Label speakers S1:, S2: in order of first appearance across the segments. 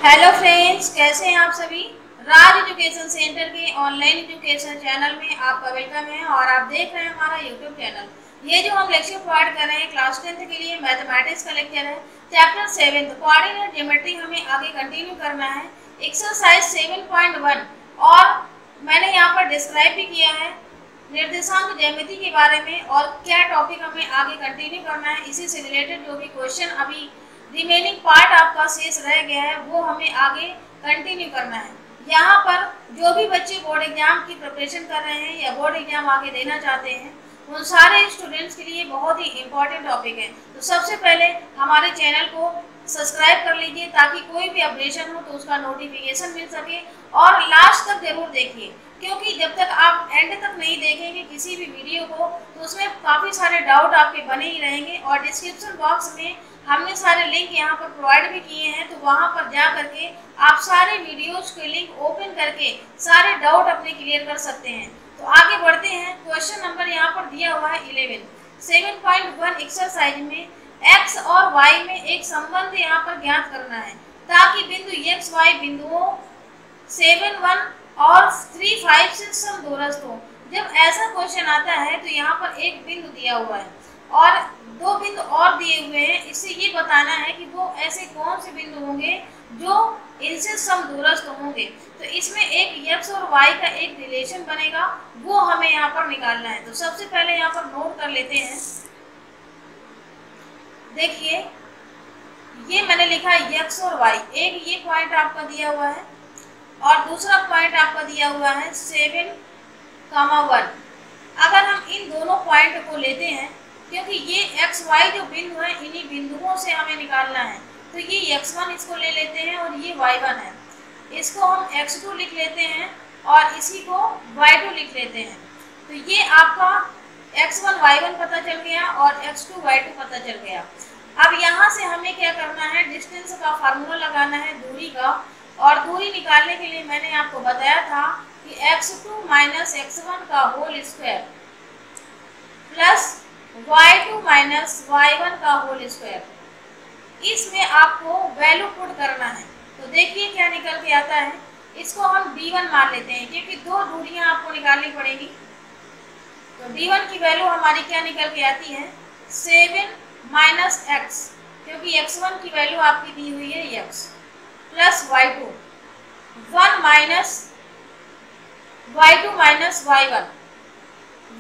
S1: Hello friends, कैसे हैं आप सभी। राज एजुकेशन सेंटर के ऑनलाइन एजुकेशन चैनल में आपका वेलकम है और आप देख रहे हैं हमारा यूट्यूब चैनल। ये जो हम लेक्चर प्रोवाइड कर रहे हैं क्लास 10th के लिए मैथमेटिक्स का लेक्चर है। चैप्टर 7 कोऑर्डिनेट ज्योमेट्री हमें आगे कंटिन्यू करना है। एक्सरसाइज 7.1 और मैंने यहाँ पर डिस्क्राइब भी किया है निर्देशांक ज्यामिति के बारे में और क्या टॉपिक हमें आगे कंटिन्यू करना है। इसी से रिलेटेड जो भी क्वेश्चन अभी रिमेनिंग पार्ट आपका शेष रह गया है वो हमें आगे कंटिन्यू करना है। यहाँ पर जो भी बच्चे बोर्ड एग्जाम की प्रिपरेशन कर रहे हैं या बोर्ड एग्जाम आगे देना चाहते हैं उन सारे स्टूडेंट्स के लिए बहुत ही इम्पोर्टेंट टॉपिक है। तो सबसे पहले हमारे चैनल को सब्सक्राइब कर लीजिए ताकि कोई भी अपडेशन हो तो उसका नोटिफिकेशन मिल सके और लास्ट तक जरूर देखिए, क्योंकि जब तक आप एंड तक नहीं देखेंगे किसी भी वीडियो को तो उसमें काफ़ी सारे डाउट आपके बने ही रहेंगे। और डिस्क्रिप्शन बॉक्स में हमने सारे लिंक यहाँ पर प्रोवाइड भी किए हैं, तो वहाँ पर जा करके आप सारे वीडियोज के लिंक ओपन करके सारे डाउट अपने क्लियर कर सकते हैं। तो आगे बढ़ते हैं। क्वेश्चन नंबर यहाँ पर दिया हुआ है 11 7.1 एक्सरसाइज में x और y में एक संबंध यहाँ पर ज्ञात करना है ताकि बिंदु x y बिंदुओं 7 1 और 3 5 से समदूरस्थ हो। जब ऐसा क्वेश्चन आता है तो यहाँ पर एक बिंदु दिया हुआ है और दो बिंदु और दिए हुए हैं। इससे ये बताना है कि वो ऐसे कौन से बिंदु होंगे जो इनसे समदूरस्थ होंगे। तो इसमें एक x और y का एक रिलेशन बनेगा, वो हमें यहाँ पर निकालना है। तो सबसे पहले यहाँ पर नोट कर लेते हैं। देखिए ये मैंने लिखा है x और y, एक ये पॉइंट आपका दिया हुआ है और दूसरा पॉइंट आपका दिया हुआ है 7, 1। अगर हम इन दोनों पॉइंट को लेते हैं, क्योंकि ये x y जो बिंदु है इन्हीं बिंदुओं से हमें निकालना है, तो ये x1 इसको ले लेते हैं और ये y1 है, इसको हम x2 लिख लेते हैं और इसी को y2 लिख लेते हैं। तो ये आपका x1 y1 पता चल गया और x2 y2 पता चल गया। अब यहाँ से हमें क्या करना है, डिस्टेंस का फार्मूला लगाना है दूरी का। और दूरी निकालने के लिए मैंने आपको बताया था कि x2 माइनस x1 का whole square plus y2 minus y1 का होल स्क्वायर, इसमें आपको वैल्यू पुट करना है। तो देखिए क्या निकल के आता है। इसको हम d1 मान लेते हैं क्योंकि दो दूरियां आपको निकालनी पड़ेगी। तो d1 की वैल्यू हमारी क्या निकल के आती है 7 माइनस x, क्योंकि x1 की वैल्यू आपकी दी हुई है x, plus y2 1 minus y2 minus y1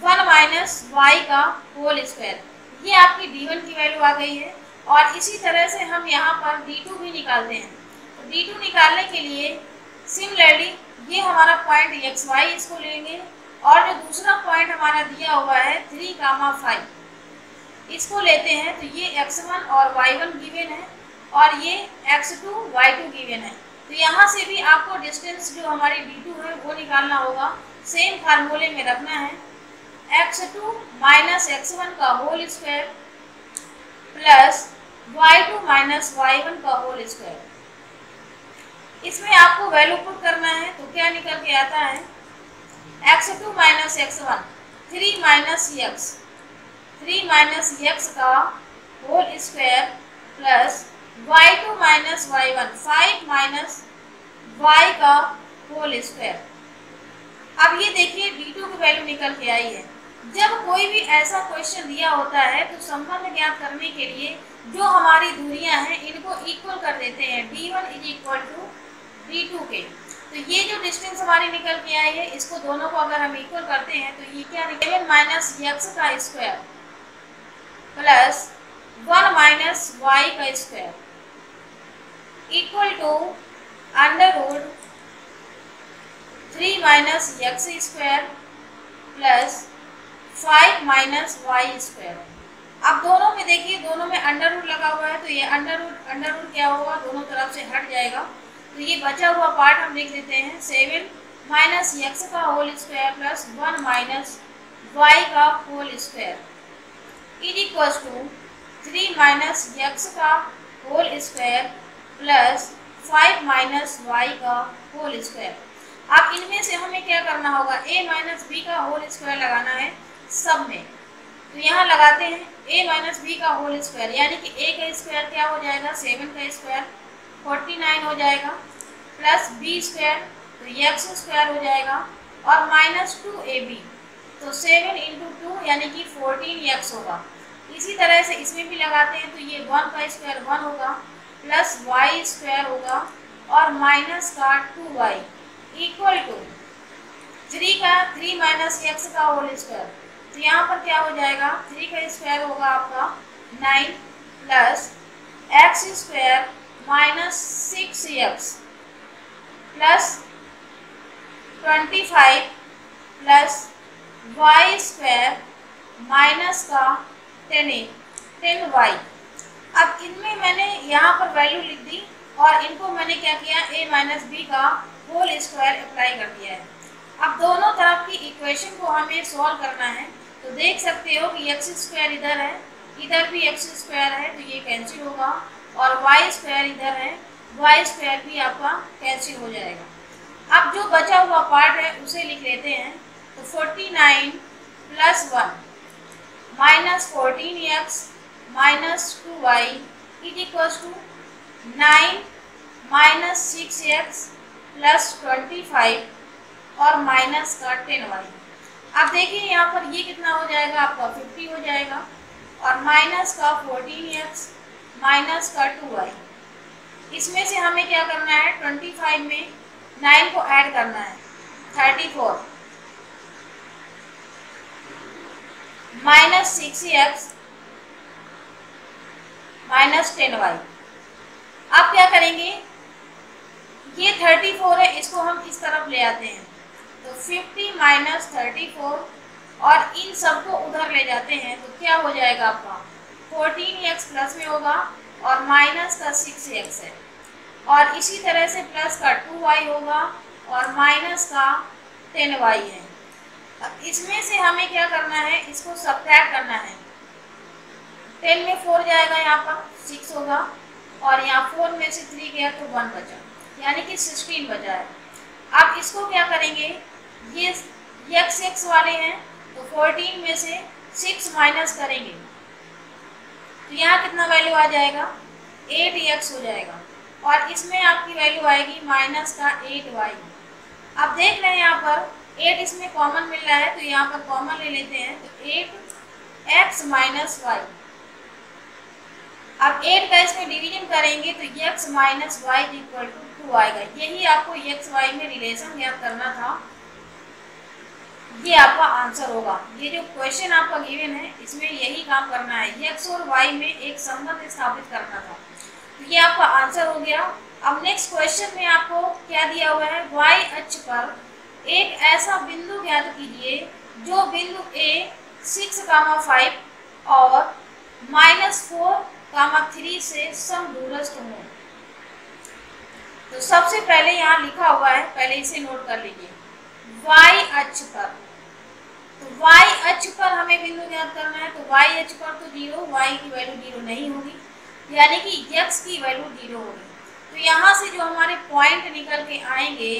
S1: 1 minus y का होल स्क्वायर, ये आपकी d1 की वैल्यू आ गई है। और इसी तरह से हम यहाँ पर d2 भी निकालते हैं। तो d2 निकालने के लिए सिमिलरली ये हमारा पॉइंट x y इसको लेंगे और जो दूसरा पॉइंट हमारा दिया हुआ है 3, 5 इसको लेते हैं। तो ये x1 और y1 गिवन है और ये x2 y2 गिवन है। तो यहाँ से भी आपको डिस्टेंस जो हमारी d2 है वो निकालना होगा। सेम फार्मूले में रखना है x2 माइनस x1 का whole square plus y2 minus y1 का होल स्क्वायर। इसमें आपको वैल्यू पुट करना है। तो क्या निकल के आता है x2 minus x1 3 minus x का whole square plus y2 minus y1 5 minus y का होल स्क्वायर। अब ये देखिए d2 की वैल्यू निकल के आई है। जब कोई भी ऐसा क्वेश्चन दिया होता है तो संबंध ज्ञात करने के लिए जो हमारी दूरियां हैं इनको इक्वल कर देते हैं, d1 is equal to d2 के। तो ये जो डिस्टेंस हमारी निकल के आई है इसको दोनों को अगर हम इक्वल करते हैं तो ये क्या निकले 7 माइनस x का स्क्वायर प्लस 1 माइनस y का square equal to under root 3 minus x square plus 5 minus y square. अब दोनों में देखिए दोनों में अंडर रूट लगा हुआ है, तो ये अंडर रूट क्या होगा दोनों तरफ से हट जाएगा। तो ये बचा हुआ पार्ट हम लिख देते हैं 7 माइनस x का whole square plus 1 minus y का whole square is equal to 3 minus x का whole square plus 5 minus y का होल स्क्वायर। अब इनमें से हमें क्या करना होगा a माइनस b का होल स्क्वायर लगाना है सब में। तो यहाँ लगाते हैं a माइनस b का होल स्क्वायर, यानी कि a का स्क्वायर क्या हो जाएगा 7 का स्क्वायर 49 हो जाएगा, प्लस बी स्क्वायर तो एक्स स्क्वायर हो जाएगा, और माइनस 2ab तो 7 इंटू 2 यानी कि 14x होगा। इसी तरह से इसमें भी लगाते हैं तो ये 1 का स्क्वायर 1 होगा, प्लस वाई स्क्वायर होगा, और माइनस का 2y equal to 3 minus x का होल स्क्वायर। तो यहाँ पर क्या हो जाएगा, 3 का स्क्वायर होगा आपका 9 plus x square minus 6x plus 25 plus y square minus का 10y। अब इनमें मैंने यहाँ पर वैल्यू लिख दी और इनको मैंने क्या किया, a माइनस बी का होल स्क्वायर अप्लाई कर दिया है। अब दोनों तरफ की इक्वेशन को हमें सॉल्व करना है, तो देख सकते हो कि एक्स स्क्वायर इधर है, इधर भी एक्स स्क्वायर है तो ये कैंसिल होगा, और वाई स्क्वायर इधर है, वाई स्क्वायर भी आपका कैंसिल हो जाएगा। अब जो बचा हुआ पार्ट है उसे लिख लेते हैं, तो 49 plus 1 minus 14x minus 2y is equal to 9 minus 6x plus 25 और माइनस का 10y। अब देखिए यहाँ पर ये कितना हो जाएगा, आपका 50 हो जाएगा, और माइनस का 14x माइनस का 2y। इसमें से हमें क्या करना है, 25 में 9 को ऐड करना है, 34 माइनस 6x माइनस 10y। अब क्या करेंगे, ये 34 है, इसको हम इस तरफ ले आते हैं, तो 50 माइनस 34 और इन सबको उधर ले जाते हैं तो क्या हो जाएगा आपका, 14x प्लस में होगा और माइनस का 6x है, और इसी तरह से प्लस का 2y होगा और माइनस का 10y है। अब इसमें से हमें क्या करना है, इसको सब्ट्रैक्ट करना है। 10 में 4 जाएगा, यहाँ पर 6 होगा, और यहाँ 4 में से 3 गया तो 1 बचा, यानी कि 16 बचा है। अब इसको क्या करेंगे, ये x वाले हैं तो 14 में से 6 माइनस करेंगे तो यहाँ कितना वैल्यू आ जाएगा, 8x हो जाएगा, और इसमें आपकी वैल्यू आएगी माइनस का 8y। अब देख रहे हैं यहाँ पर 8 इसमें कॉमन मिल रहा है तो यहाँ पर कॉमन ले लेते हैं, तो 8x माइनस y। अब 8 का इसमें डिवीजन करेंगे तो x minus y equal to 2 आएगा। यही आपको x y में रिलेशन ज्ञात करना था, ये आपका आंसर होगा। ये जो क्वेश्चन आपका गिवन है इसमें यही काम करना है, x और y में एक संबंध स्थापित करना था, तो ये आपका आंसर हो गया। अब नेक्स्ट क्वेश्चन में आपको क्या दिया हुआ है, y अक्ष पर एक ऐसा बिंदु ज्ञात कीजिए जो बिंदु A 6,5 और -4,3 से समदूरस्थ हो। तो सबसे पहले यहाँ लिखा हुआ है, पहले इसे नोट कर लीजिए, y अक्ष पर। तो y अक्ष पर हमें बिंदु ज्ञात करना है, तो y अक्ष पर तो 0, y की वैल्यू 0 नहीं होगी, यानी कि x की वैल्यू 0 होगी। तो यहाँ से जो हमारे पॉइंट निकल के आएंगे,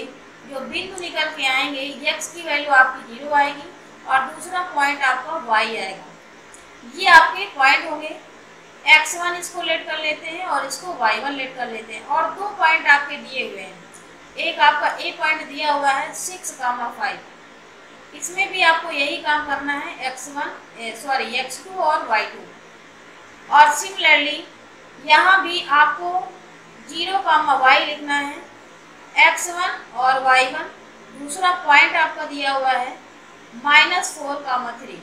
S1: जो बिंदु निकल के आएंगे, x की वैल्यू आपकी 0 आएगी और दूसरा पॉइंट आपका y आएगा। ये आपके पॉइंट होंगे, x1 इसको लेट कर लेते हैं और इसको y1 लेट कर लेते हैं, और दो पॉइंट आपके दिए हुए हैं। एक आपका a पॉइंट दिया हुआ है 6,5, इसमें भी आपको यही काम करना है, x2 और y2। और सिमिलरली यहाँ भी आपको 0,y लिखना है, x1 और y1। दूसरा पॉइंट आपका दिया हुआ है -4,3,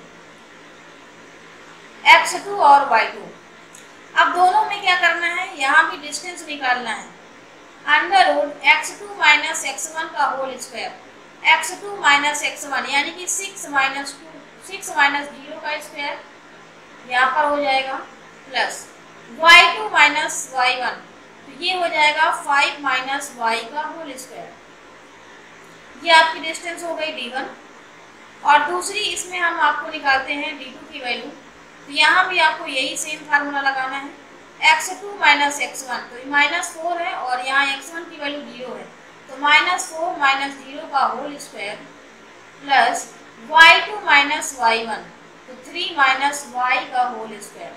S1: x2 और y2। अब दोनों में क्या करना है, यहाँ भी डिस्टेंस निकालना है, √x2 माइनस x1 का whole square, x2 minus x1 यानी कि 6 माइनस 0 का स्क्वायर यहाँ पर हो जाएगा, प्लस y2 माइनस y1, तो ये हो जाएगा 5 माइनस y का होल स्क्वायर। ये आपकी डिस्टेंस हो गई d1, और दूसरी इसमें हम आपको निकालते हैं d2 की वैल्यू। तो यहाँ भी आपको यही सेम फार्मूला लगाना है, x2 माइनस x1, तो -4 है और यहाँ x1 की वैल्यू 0 है, तो -4 माइनस 0 का whole square plus y2 minus y1, तो 3 माइनस y का होल स्क्वायर।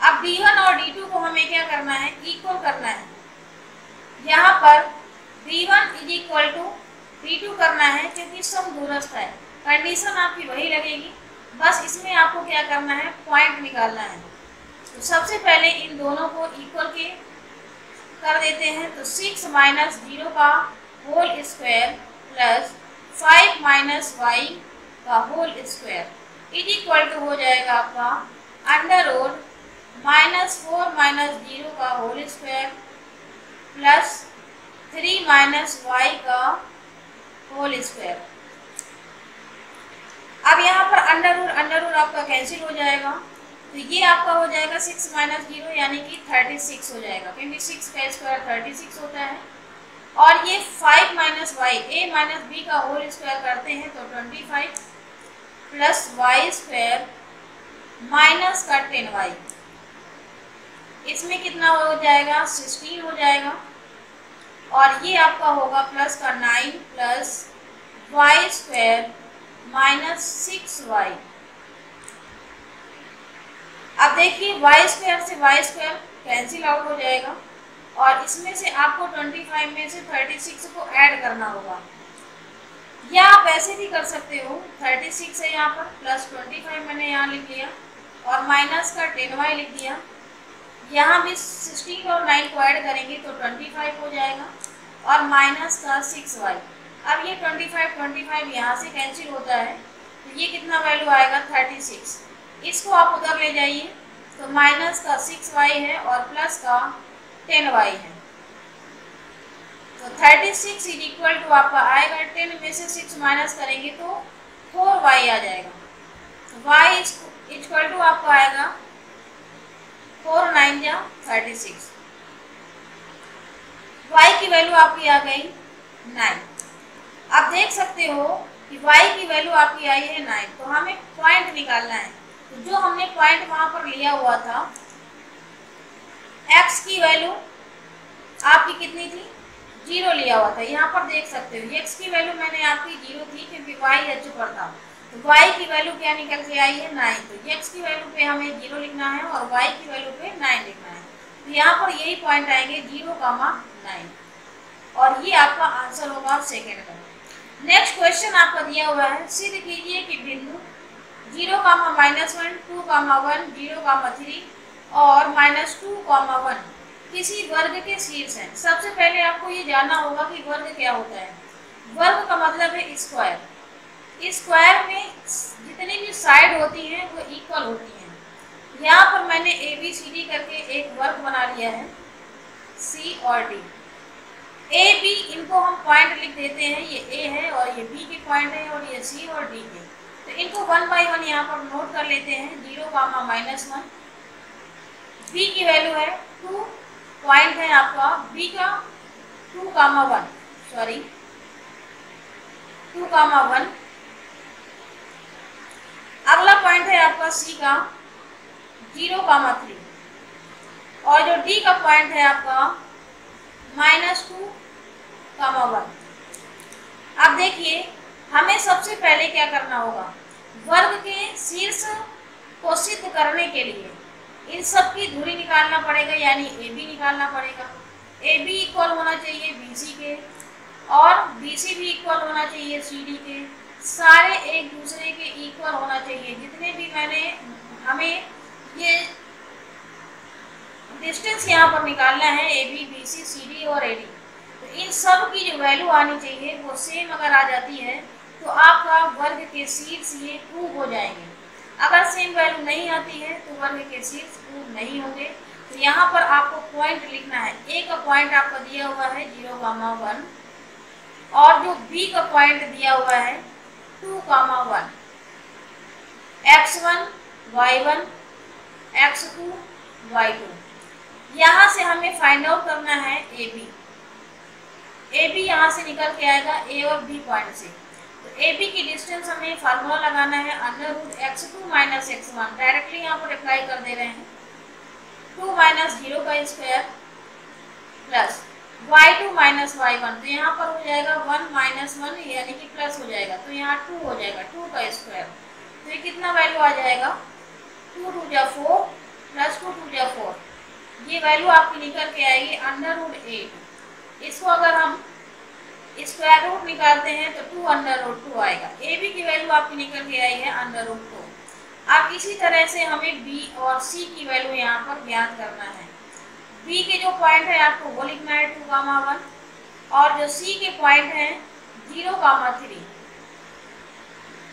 S1: अब d1 और d2 को हमें क्या करना है, इक्वल करना है, यहाँ पर v1 is equal to v2 करना है क्योंकि सम दूरस्थ है। कंडीशन आपकी वही लगेगी, बस इसमें आपको क्या करना है, पॉइंट निकालना है। तो सबसे पहले इन दोनों को इक्वल के कर देते हैं। तो 6 माइनस 0 का whole square plus 5 minus Y का whole square is equal to हो जाएगा आपका अंडर रूट -4 माइनस 0 का whole square plus 3 minus Y का होल स्क्वायर। अब यहाँ पर अंडर रूट आपका कैंसिल हो जाएगा, तो ये आपका हो जाएगा 6 माइनस 0 यानी कि 36 हो जाएगा, क्योंकि 6 का स्क्वायर 36 होता है। और ये 5 माइनस वाई ए माइनस बी का होल स्क्वायर करते हैं तो 25 प्लस वाई स्क्वायर माइनस का 10y, इसमें कितना हो जाएगा, 16 हो जाएगा। और ये आपका होगा प्लस का 9 plus y square minus 6y। अब देखिए y स्क्वायर से y स्क्वायर कैंसिल आउट हो जाएगा और इसमें से आपको 25 में से 36 को ऐड करना होगा, या आप ऐसे भी कर सकते हो। 36 है यहाँ पर, प्लस 25 मैंने यहाँ लिख लिया और माइनस का 10y लिख दिया। यहाँ भी 16 और 9 को ऐड करेंगे तो 25 हो जाएगा और माइनस का 6y। अब ये 25 यहाँ से कैंसिल होता है तो ये कितना वैल्यू आएगा, 36। इसको आप उधर ले जाइए तो माइनस का 6y है और प्लस का 10y है। तो 36 इज इक्वल टू आपका आएगा, 10 में से 6 माइनस करेंगे तो 4y आ जाएगा। तो y इक्वल टू आपका आएगा 4 9 जा 36। y की वैल्यू आपकी आ गई 9। आप देख सकते हो कि y की वैल्यू आपकी आई है 9, तो हमें पॉइंट निकालना है। तो जो हमने पॉइंट वहां पर लिया हुआ था, x की वैल्यू आपकी कितनी थी, 0 लिया हुआ था। यहाँ पर देख सकते हो x की वैल्यू मैंने आपकी 0 थी क्योंकि y h पर था, तो y की वैल्यू क्या निकल के आई है, 9। तो x की वैल्यू पे हमें 0 लिखना है और y की वैल्यू पे 9 लिखना है। तो यहाँ पर यही पॉइंट आएंगे 0, 9 और ये आपका आंसर होगा सेकेंड का। नेक्स्ट क्वेश्चन आपका दिया हुआ है, सिद्ध कीजिए कि बिंदु 0, -1, 2, 1, 0, 3 और -2, 1 किसी वर्ग के शीर्ष है। सबसे पहले आपको ये जानना होगा कि वर्ग क्या होता है। वर्ग का मतलब है स्क्वायर। स्क्वायर में जितनी भी साइड होती हैं वो इक्वल होती हैं। यहाँ पर मैंने ABCD करके एक वर्ग बना लिया है, C और D। A B इनको हम पॉइंट लिख देते हैं, ये A है और ये B के पॉइंट है और ये C और D के। तो इनको 1 बाय 1 यहाँ पर नोट कर लेते हैं। 0, -1 B की वैल्यू है 2, पॉइंट है आपका B का 2, 1 सॉरी 2, 1। अगला पॉइंट है आपका C का 0, 3 और जो D का पॉइंट है आपका -2, 1। अब देखिए हमें सबसे पहले क्या करना होगा, वर्ग के शीर्ष को सिद्ध करने के लिए इन सब की दूरी निकालना पड़ेगा, यानी AB निकालना पड़ेगा। AB इक्वल होना चाहिए BC के और BC भी इक्वल होना चाहिए CD के। सारे एक दूसरे के इक्वल होना चाहिए। जितने भी हमें ये डिस्टेंस यहाँ पर निकालना है, AB, BC, CD और AD, तो इन सब की जो वैल्यू आनी चाहिए वो सेम अगर आ जाती है तो आपका वर्ग के शीर्ष ये प्रूव हो जाएंगे। अगर सेम वैल्यू नहीं आती है तो वर्ग के शीर्ष प्रूव नहीं होंगे। तो यहाँ पर आपको पॉइंट लिखना है। A का पॉइंट आपका दिया हुआ है 0, 1 और जो B का पॉइंट दिया हुआ है 2, 1, x1, y1, x2, y2। यहाँ से हमें फाइंड आउट करना है AB। AB यहाँ से निकल के आएगा A और B पॉइंट से। तो AB की डिस्टेंस हमें फार्मूला लगाना है √x2 - x1। डायरेक्टली यहाँ पर अप्लाई कर दे रहे हैं। 2 - 0 का स्क्वायर प्लस y2 - y1, तो यहाँ पर हो जाएगा 1 - 1 यानी कि प्लस हो जाएगा, तो यहाँ 2 हो जाएगा, 2 का स्क्वायर। तो ये कितना वैल्यू आ जाएगा, 2 × 2 = 4 प्लस 2 × 2 = 4। ये वैल्यू आपकी निकल के आएगी √8। इसको अगर हम स्क्वायर रूट निकालते हैं तो 2√2 आएगा। ए बी की वैल्यू आपकी निकल के आई है √2। अब इसी तरह से हमें बी और सी की वैल्यू यहाँ पर ज्ञात करना है। बी के जो पॉइंट है आपको वो लिखना है 2, 1 और जो सी के पॉइंट हैं 0, 3।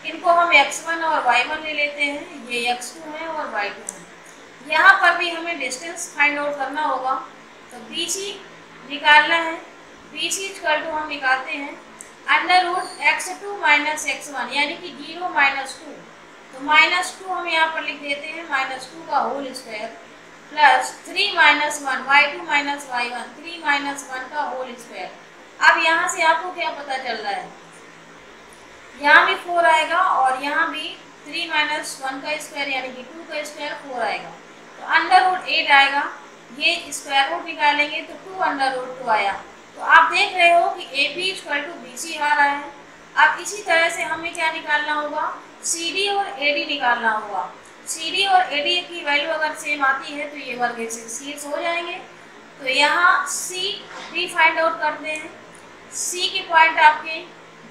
S1: इनको हम x1 और y1 ले लेते हैं, ये x2 है और y2 है। यहाँ पर भी हमें डिस्टेंस फाइंड आउट करना होगा, तो BC निकालना है। BC = हम निकालते हैं √x2 - x1 यानी कि 0 - 2। तो -2 हम यहाँ पर लिख देते हैं, -2 का whole square plus 3 - 1 y2 - y1 3 - 1 का होल स्क्वायर। अब यहाँ से आपको क्या पता चल रहा है, यहाँ भी 4 आएगा और यहाँ भी 3 - 1 का स्क्वायर यानी कि 2 का स्क्वायर 4 आएगा, तो √8 आएगा। ये स्क्वायर रूट निकालेंगे तो 2√2 आया। तो आप देख रहे हो कि AB = BC आ रहा है। अब इसी तरह से हमें क्या निकालना होगा, CD और AD निकालना होगा। CD और AD की वैल्यू अगर सेम आती है तो ये वर्ग से शीर्ष हो जाएंगे। तो यहाँ CD फाइंड आउट करते हैं। C के पॉइंट आपके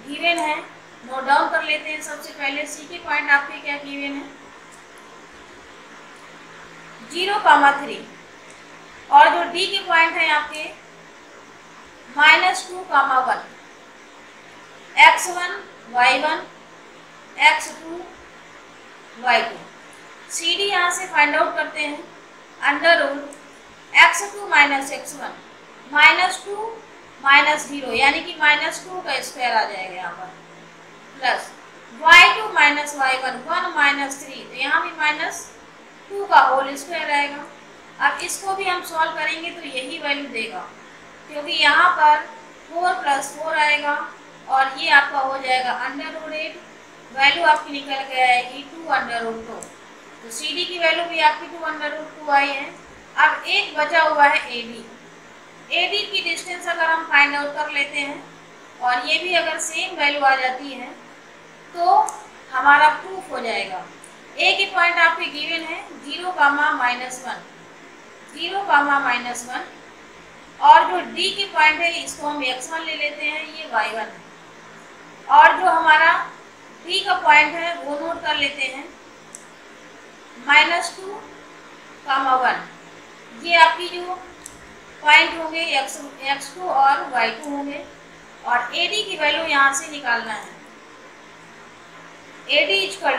S1: गिवन है, नोट डाउन कर लेते हैं। सबसे पहले C के पॉइंट आपके क्या गिवन है, 0, 3 और जो D के पॉइंट हैं आपके -2, 1 x1 y1 x2 y2। CD यहाँ से फाइंड आउट करते हैं √x2 - x1 -2 - 0 यानी कि -2 का स्क्वायर आ जाएगा यहाँ पर, प्लस y2 - y1 1 - 3 तो यहाँ भी -2 का होल स्क्वायर आएगा। अब इसको भी हम सॉल्व करेंगे तो यही वैल्यू देगा, क्योंकि यहाँ पर 4 + 4 आएगा और ये आपका हो जाएगा √8। वैल्यू आपकी निकल के आएगी 2√2। तो CD की वैल्यू भी आपकी 2√2 आई है। अब एक बचा हुआ है AD। AD की डिस्टेंस अगर हम फाइंड आउट कर लेते हैं और ये भी अगर सेम वैल्यू आ जाती है तो हमारा प्रूफ हो जाएगा। A के पॉइंट आपके गिवन है 0, -1 0, -1 और जो D के पॉइंट है इसको हम x1 ले लेते हैं, ये y1 है। और जो हमारा D का पॉइंट है वो नोट कर लेते हैं -2, 1 ये आपकी जो पॉइंट होंगे x2 और y2 होंगे। और AD की वैल्यू यहाँ से निकालना है। AD = √x2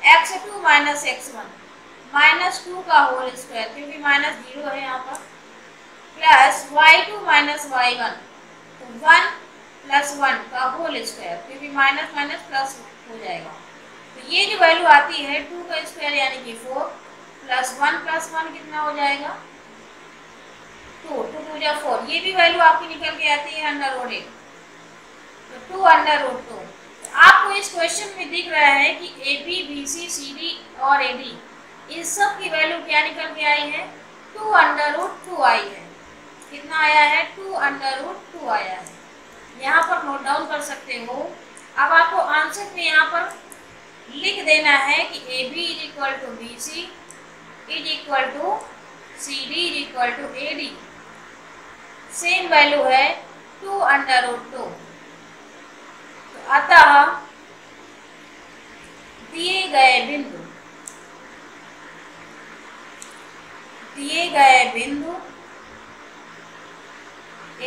S1: - x1 -2 का होल स्क्वायर क्योंकि -0 है यहाँ पर, प्लस y2 - y1 तो 1 + 1 का होल स्क्वायर क्योंकि माइनस प्लस हो जाएगा। तो ये जो वैल्यू आती है 2 का स्क्वायर यानी कि 4 प्लस 1 + 1 कितना हो जाएगा 2, 2 × 2 = 4। ये भी वैल्यू आपकी निकल के आती है √8, तो 2√2। आपको इस क्वेश्चन में दिख रहा है कि AB, BC, CD और AD इस सब की वैल्यू क्या निकल के आई है 2√2 आई है। कितना आया है 2√2 आया है। यहाँ पर नोट डाउन कर सकते हो। अब आपको आंसर में यहाँ पर लिख देना है कि AB = BC = CD = AD same value है 2√2। तो अतः दिए गए बिंदु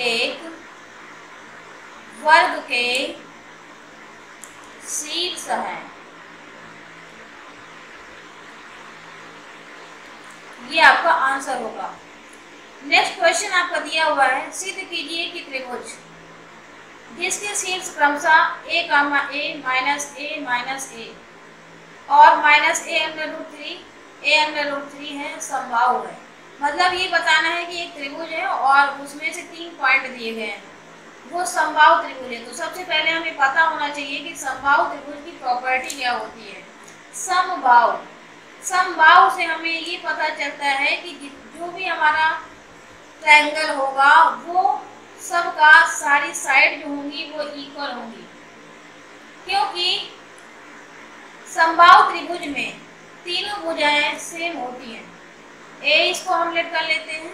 S1: एक वर्ग के शीर्ष है। ये आपका आंसर होगा। नेक्स्ट क्वेश्चन आपका दिया हुआ है, सिद्ध कीजिए कि त्रिभुज जिसके शीर्ष क्रमशः a, a, -a और -a√3 है समबाहु है। मतलब ये बताना है कि एक त्रिभुज है और उसमें से 3 पॉइंट दिए गए हैं, वो समबाहु त्रिभुज है। तो सबसे पहले हमें पता होना चाहिए कि समबाहु त्रिभुज की प्रॉपर्टी क्या होती है। समबाहु से हमें ये पता चलता है कि जो भी हमारा ट्रायंगल होगा वो सबका सारी साइड जो होंगी वो इक्वल होंगी, क्योंकि समबाहु त्रिभुज में तीनों भुजाएं सेम होती हैं। A इसको हम लेट कर लेते हैं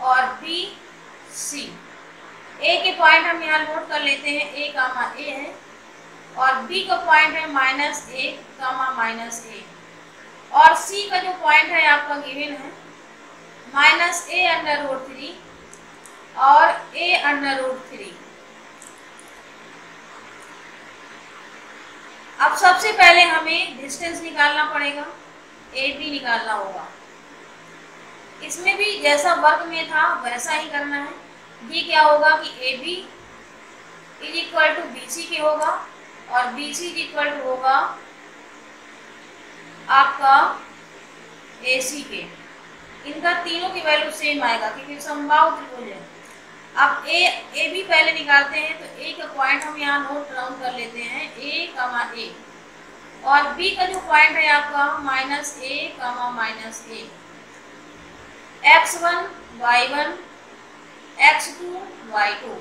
S1: और B सी। ए के पॉइंट हम यहाँ नोट कर लेते हैं, ए कामा ए है, और बी का पॉइंट है minus A comma minus A, और सी का जो पॉइंट है आपका गिवन है माइनस ए अंडर रूट 3 और ए अंडर रूट 3। अब सबसे पहले हमें डिस्टेंस निकालना पड़ेगा, ए बी निकालना होगा। इसमें भी जैसा वर्ग में था वैसा ही करना है। ये क्या होगा कि A B is equal to B C के होगा, और B C is equal to होगा आपका ए सी के। इनका तीनों की वैल्यू सेम आएगा क्योंकि समबाहु त्रिभुज है। अब ए बी पहले निकालते हैं, तो ए का पॉइंट हम यहाँ नोट डाउन कर लेते हैं, ए कामा ए, और बी का जो पॉइंट है आपका minus A comma minus A, x1 y1 x2 y2।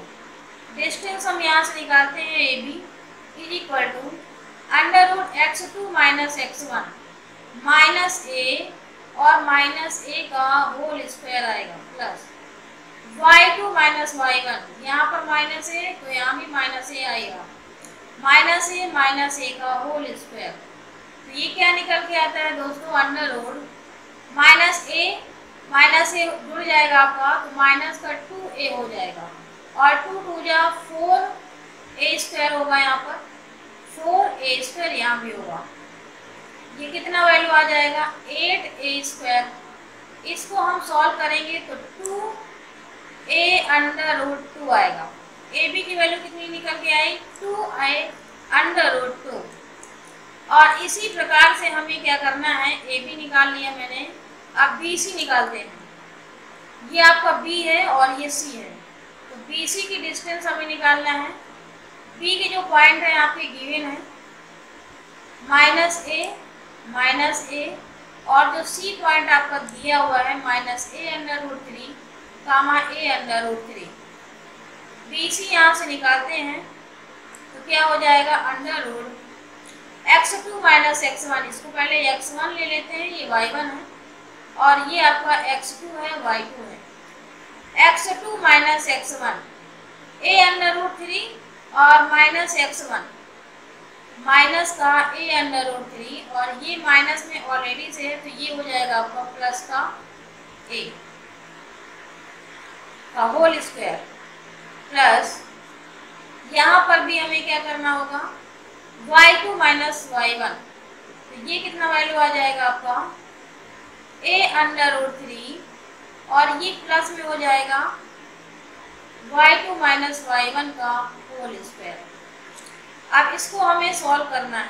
S1: Distance हम यहाँ से निकालते हैं, A B is equal to under root x2 minus x1 minus A और माइनस ए का होल स्क्वायर आएगा, प्लस y2 माइनस y1, यहाँ पर माइनस ए तो यहाँ भी माइनस ए आएगा, माइनस ए का होल स्क्वायर। तो ये क्या निकल के आता है दोस्तों, अंडर रूट माइनस ए जुड़ जाएगा आपका, तो माइनस का 2a हो जाएगा, और 2 2 जा 4a स्क्वायर होगा, यहाँ पर 4a स्क्वायर यहाँ भी होगा। ये कितना वैल्यू आ जाएगा, 8a स्क्वायर। इसको हम सॉल्व करेंगे तो 2a अंडर रूट 2 आएगा। ए बी की वैल्यू कितनी निकल के आई, 2a अंडर रूट 2। और इसी प्रकार से हमें क्या करना है, ए बी निकाल लिया मैंने, अब बी सी निकालते हैं। ये आपका बी है और ये सी है, तो बी सी की डिस्टेंस हमें निकालना है। बी के जो पॉइंट है आपके गिवन है माइनस ए, और जो सी पॉइंट आपका दिया हुआ है minus A under root 3 comma A under root 3। B C यहाँ से निकालते हैं तो क्या हो जाएगा, under root x2 minus x1, इसको पहले x1 ले लेते हैं, ये y1 है, और ये आपका x2 है y2 है। x2 minus x1 a under root 3 और माइनस x1 माइनस का a अंडर रूट 3, और ये माइनस में ऑलरेडी से है तो ये हो जाएगा आपका प्लस का a का होल स्क्वायर, प्लस यहाँ पर भी हमें क्या करना होगा, y2 माइनस y1, तो ये कितना वैल्यू आ जाएगा आपका a अंडर रूट 3, और ये प्लस में हो जाएगा y2 माइनस y1 का होल स्क्वायर। अब इसको हमें सॉल्व करना है।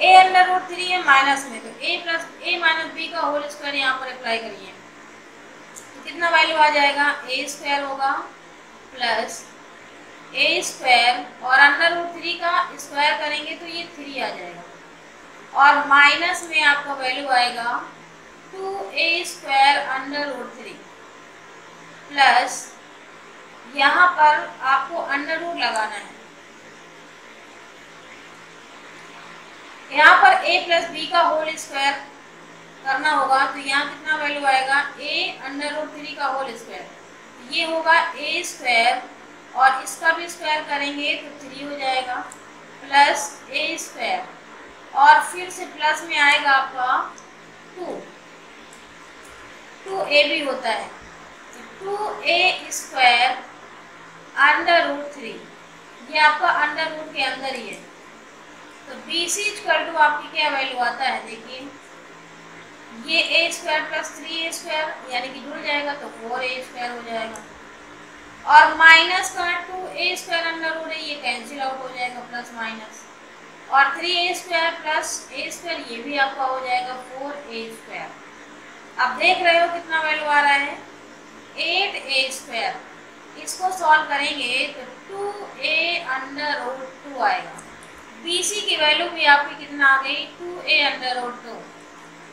S1: a अंडर रूट 3 है माइनस में, तो a माइनस b का होल स्क्वायर यहाँ पर अप्लाई करिए, तो कितना वैल्यू आ जाएगा, a स्क्वायर होगा प्लस a स्क्वायर, और अंडर रूट 3 का स्क्वायर करेंगे तो ये 3 आ जाएगा, और माइनस में आपका वैल्यू आएगा 2a square under root 3, plus यहाँ पर आपको अंडर रूट लगाना है। यहाँ पर a प्लस बी का होल स्क्वायर करना होगा, तो यहाँ कितना वैल्यू आएगा, a अंडर रूट 3 का होल स्क्वायर, ये होगा a स्क्वायर, और इसका भी स्क्वायर करेंगे तो 3 हो जाएगा, प्लस a स्क्वायर, और फिर से प्लस में आएगा आपका 2a भी होता है, तो 2a स्क्वायर अंडर रूट 3, ये आपका अंडर रूट के अंदर ही है। तो बी सी इक्वल टू आपकी क्या वैल्यू आता है, देखिए ये a square plus 3a square यानी कि जुड़ जाएगा तो 4a स्क्वायर हो जाएगा, और माइनस का 2a स्क्वायर अंडर रूट है, ये कैंसिल आउट हो जाएगा, प्लस माइनस, और 3a square plus a square ये भी आपका हो जाएगा 4a स्क्वायर। अब देख रहे हो कितना वैल्यू आ रहा है, 8a स्क्वायर। इसको सॉल्व करेंगे तो 2a अंडर रूट 2 आएगा। BC की वैल्यू भी आपकी कितना आ गई, 2a अंडर रूट 2।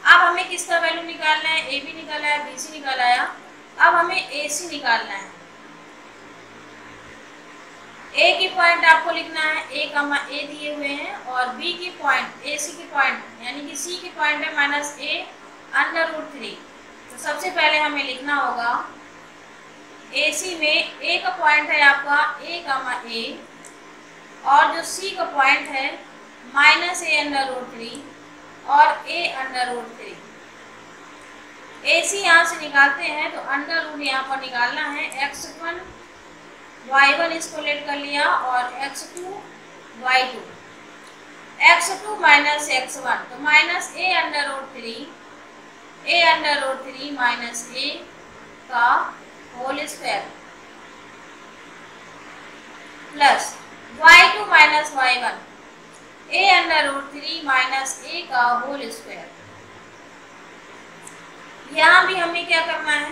S1: अब हमें किसका वैल्यू निकालना है, AB निकाला है, BC निकाला है, अब हमें AC निकालना है। A की पॉइंट आपको लिखना है, a दिए हुए हैं, और B की पॉइंट AC की पॉइंट यानी कि C की पॉइंट है माइनस a अंडर रूट 3, तो सबसे पहले हमें लिखना होगा AC में A का पॉइंट है आपका A कामा A, और जो C का पॉइंट है -a√3 और a√3। AC यहाँ से निकालते हैं तो अंडर रूट यहाँ पर निकालना है। x1 y1 इसको लेट कर लिया और x2 y2, x2 minus x1 तो -a√3 माइनस a का whole square plus y2 minus y1 a√3 minus a का होल स्क्वायर। यहाँ भी हमें क्या करना है,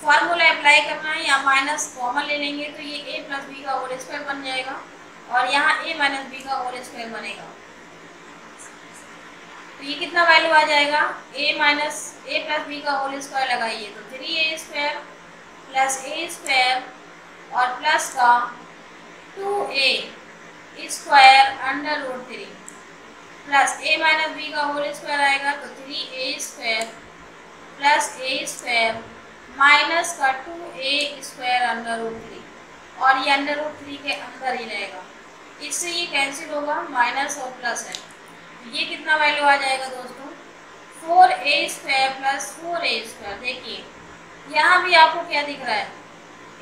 S1: फॉर्मूला अप्लाई करना है। यहाँ माइनस कॉमन ले लेंगे तो ये a प्लस बी का होल स्क्वायर बन जाएगा और यहाँ a माइनस बी का होल स्क्वायर बनेगा। तो ये कितना वैल्यू आ जाएगा, a प्लस बी का होल स्क्वायर लगाइए तो 3a² प्लस a² और प्लस का 2a² अंडर√3 प्लस a माइनस बी का होल स्क्वायर आएगा तो 3a² प्लस a² माइनस का 2a² अंडर√3 और ये अंडर√3 के अंदर ही रहेगा। इससे ये कैंसिल होगा, माइनस और प्लस है। ये कितना वैल्यू आ जाएगा दोस्तों, 4a² प्लस 4a²। देखिए यहाँ भी आपको क्या दिख रहा है,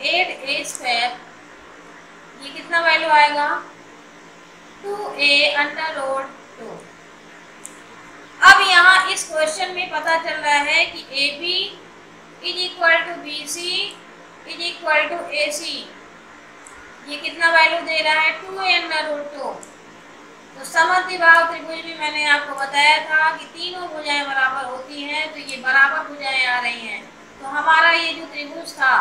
S1: 8a²। ये कितना वैल्यू आएगा, 2a√2। अब यहाँ इस क्वेश्चन में पता चल रहा है कि AB = BC = AC। ये कितना वैल्यू दे रहा है, 2a√2। तो समद्विबाहु त्रिभुज में मैंने आपको बताया था कि तीनों भुजाएं बराबर होती हैं, तो ये बराबर भुजाएं आ रही हैं। तो हमारा ये जो त्रिभुज था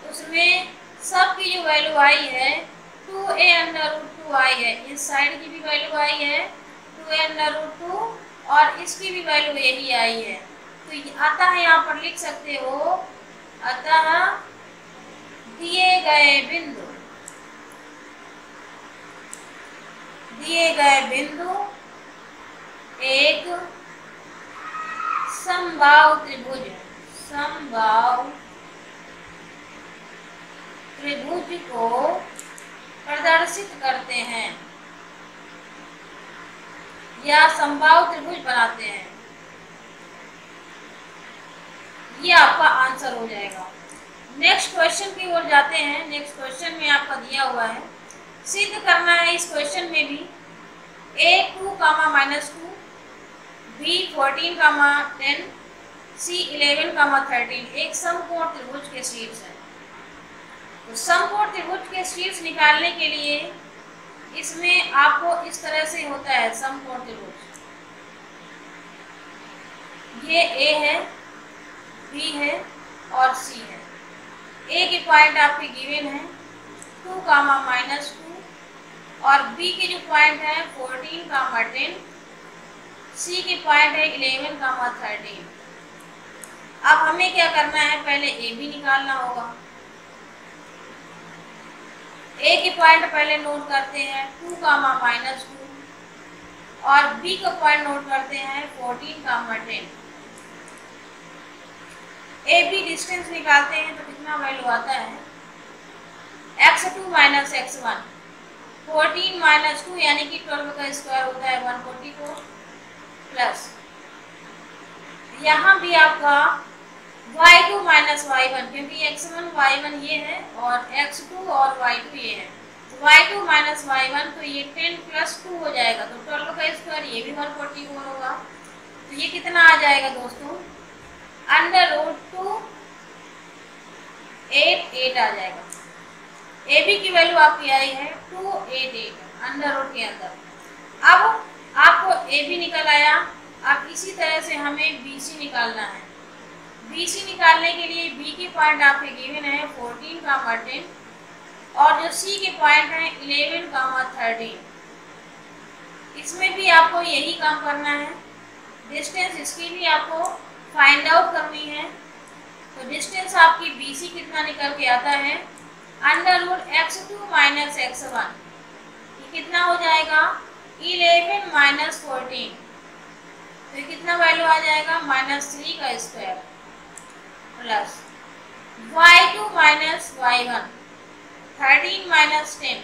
S1: उसमें सबकी जो वैल्यू आई है 2a√2 आई है। इस साइड की भी वैल्यू आई है 2a√2 और इसकी भी वैल्यू यही आई है। तो अतः यहाँ पर लिख सकते हो, अतः दिए गए बिंदु एक समबाहु त्रिभुज को प्रदर्शित करते हैं या समबाहु त्रिभुज बनाते हैं। ये आपका आंसर हो जाएगा। नेक्स्ट क्वेश्चन की ओर जाते हैं। नेक्स्ट क्वेश्चन में आपका दिया हुआ है, सिद्ध करना है इस क्वेश्चन में भी a2, -2, b14, 10, c11, 13 एक समकोण त्रिभुज के शीर्ष है। तो समकोण त्रिभुज के शीर्ष निकालने के लिए इसमें आपको इस तरह से होता है समकोण त्रिभुज। ये A है, B है और C है। A के पॉइंट आपके गिवन है 2, -2 और B के जो पॉइंट है 14, 10, C के पॉइंट है 11, 13। अब हमें क्या करना है, पहले AB निकालना होगा। A के पॉइंट पहले नोट करते हैं 2, -2 और B का पॉइंट नोट करते हैं 14, 10। AB डिस्टेंस निकालते हैं तो कितना वैल्यू आता है, x2 - x1 14 - 2 यानी कि 12 का स्क्वायर होता है 144 प्लस यहाँ भी आपका y2 - y1 क्योंकि x1 y1 ये है और x2 और y2 ये है। तो y2 - y1 तो ये 10 + 2 हो जाएगा तो 12 का स्क्वायर ये भी 144 होगा। तो ये कितना आ जाएगा दोस्तों, अंडर√2 8 आ जाएगा। AB की वैल्यू आपकी आई है 288 अंडर रूट के अंदर। अब आपको AB निकल आया। अब इसी तरह से हमें BC निकालना है। BC निकालने के लिए B के पॉइंट आपके गिवन है 14, 10 और जो C के पॉइंट है 11, 13। इसमें भी आपको यही काम करना है। डिस्टेंस इसकी भी आपको फाइंड आउट करनी है। तो डिस्टेंस आपकी BC कितना निकल के आता है, अंडर√x2 - x1। ये कितना हो जाएगा, 11 - 14। तो कितना वैल्यू आ जाएगा, -3 का square plus y2 minus y1 13 minus 10,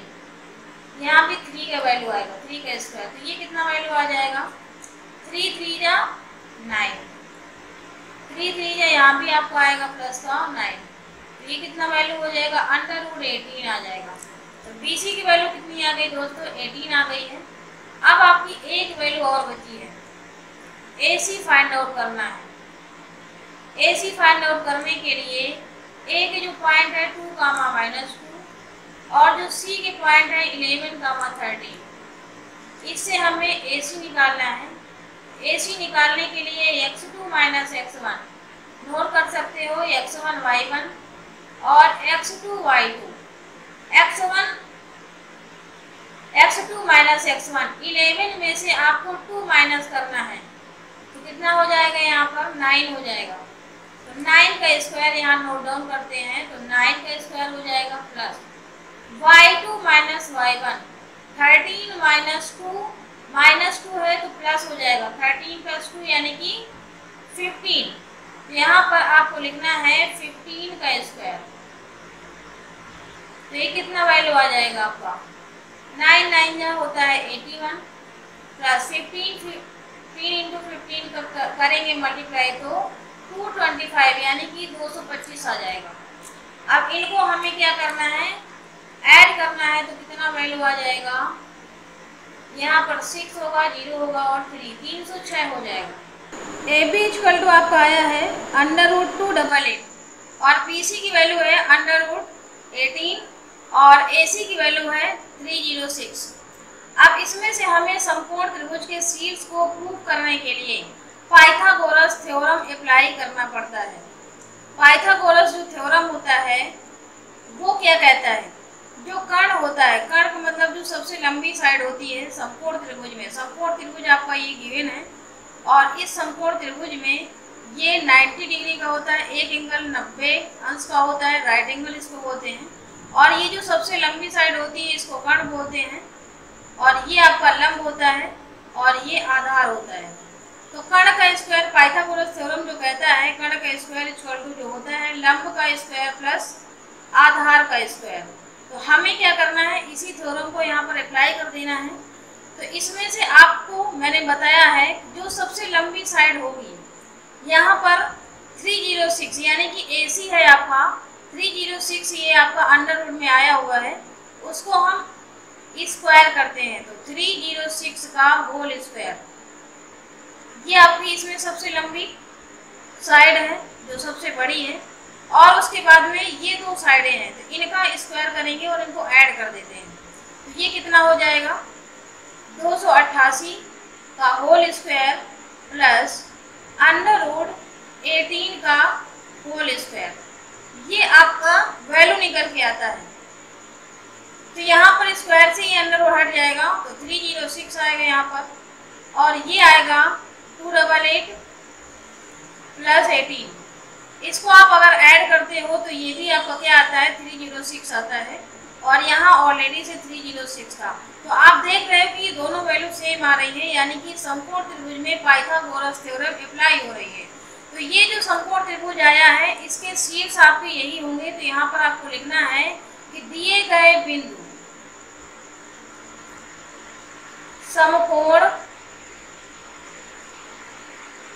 S1: यहाँ भी 3 का वैल्यू आएगा, 3 का स्क्वायर, तो ये कितना वैल्यू आ जाएगा, 3 3 जा 9, 3 3 जा यहाँ भी आपको आएगा प्लस का 9, तो ये कितना वैल्यू हो जाएगा, √18 आ जाएगा। तो BC की वैल्यू कितनी आ गई दोस्तों, 18 आ गई है। अब आपकी एक वैल्यू और बची है, AC फाइंड आउट करना है। AC फाइंड आउट करने के लिए A के जो पॉइंट है 2, -2 और जो C के पॉइंट है 11, 13, इससे हमें AC निकालना है। AC निकालने के लिए x2 माइनस x1 नोट कर सकते हो, x1 y1 और x2 y2। x2 minus x1, 11 में से आपको 2 माइनस करना है, तो कितना हो जाएगा, यहाँ पर 9 हो जाएगा। तो 9 का स्क्वायर यहाँ नोट डाउन करते हैं, तो 9 का स्क्वायर हो जाएगा plus y2 minus y1, 13 minus 2 है तो प्लस हो जाएगा, 13 प्लस 2 यानी कि 15। तो यहाँ पर आपको लिखना है 15 का स्क्वायर, तो ये कितना वैल्यू आ जाएगा आपका, 9 9 जहाँ होता है 81 प्लस 15 इंटू 15 करेंगे मल्टीप्लाई तो 225 यानी कि 225 आ जाएगा। अब इनको हमें क्या करना है, ऐड करना है, तो कितना वैल्यू आ जाएगा, यहाँ पर 6 होगा, 0 होगा और 3, 306 हो जाएगा। AB इक्वल टू आपका आया है √288 और BC की वैल्यू है √18 और AC की वैल्यू है 306। अब इसमें से हमें समकोण त्रिभुज के शीर्ष को प्रूव करने के लिए पाइथागोरस थ्योरम अप्लाई करना पड़ता है। पाइथागोरस जो थ्योरम होता है वो क्या कहता है, जो कर्ण होता है, कर्ण का मतलब जो सबसे लंबी साइड होती है समकोण त्रिभुज में, समकोण त्रिभुज आपका ये गिवन है और इस समकोण त्रिभुज में ये 90 डिग्री का होता है, एक एंगल 90 अंश का होता है, राइट एंगल इसको बोलते हैं, और ये जो सबसे लंबी साइड होती है इसको कर्ण बोलते हैं, और ये आपका लंब होता है और ये आधार होता है। तो कर्ण का स्क्वायर, पाइथागोरस थ्योरम जो कहता है कर्ण का स्क्वायर इक्वल टू जो होता है लंब का स्क्वायर प्लस आधार का स्क्वायर। तो हमें क्या करना है, इसी थ्योरम को यहाँ पर अप्लाई कर देना है। तो इसमें से आपको मैंने बताया है जो सबसे लंबी साइड होगी यहाँ पर 306 यानी कि AC है आपका 306, ये आपका अंडर रूट में आया हुआ है, उसको हम स्क्वायर करते हैं तो 306 का होल स्क्वायर, ये आपकी इसमें सबसे लंबी साइड है जो सबसे बड़ी है, और उसके बाद में ये दो साइडें हैं तो इनका स्क्वायर करेंगे और इनको ऐड कर देते हैं। तो ये कितना हो जाएगा 288 का होल स्क्वायर प्लस √18 का होल स्क्वायर, ये आपका वैल्यू निकल के आता है। तो यहाँ पर स्क्वायर से ये अंडर हट जाएगा तो 306 आएगा यहाँ पर, और ये आएगा 288 प्लस 18। इसको आप अगर ऐड करते हो तो ये भी आपका क्या आता है 306 आता है, और यहाँ ऑलरेडी से 306 था। तो आप देख रहे हो कि ये दोनों वैल्यू सेम आ रही है, यानी कि समकोण त्रिभुज में पाइथागोरस थ्योरम अप्लाई हो रही है। तो ये जो समकोण त्रिभुज आया है इसके शीर्ष आपके यही होंगे। तो यहाँ पर आपको लिखना है कि दिए गए बिंदु समकोण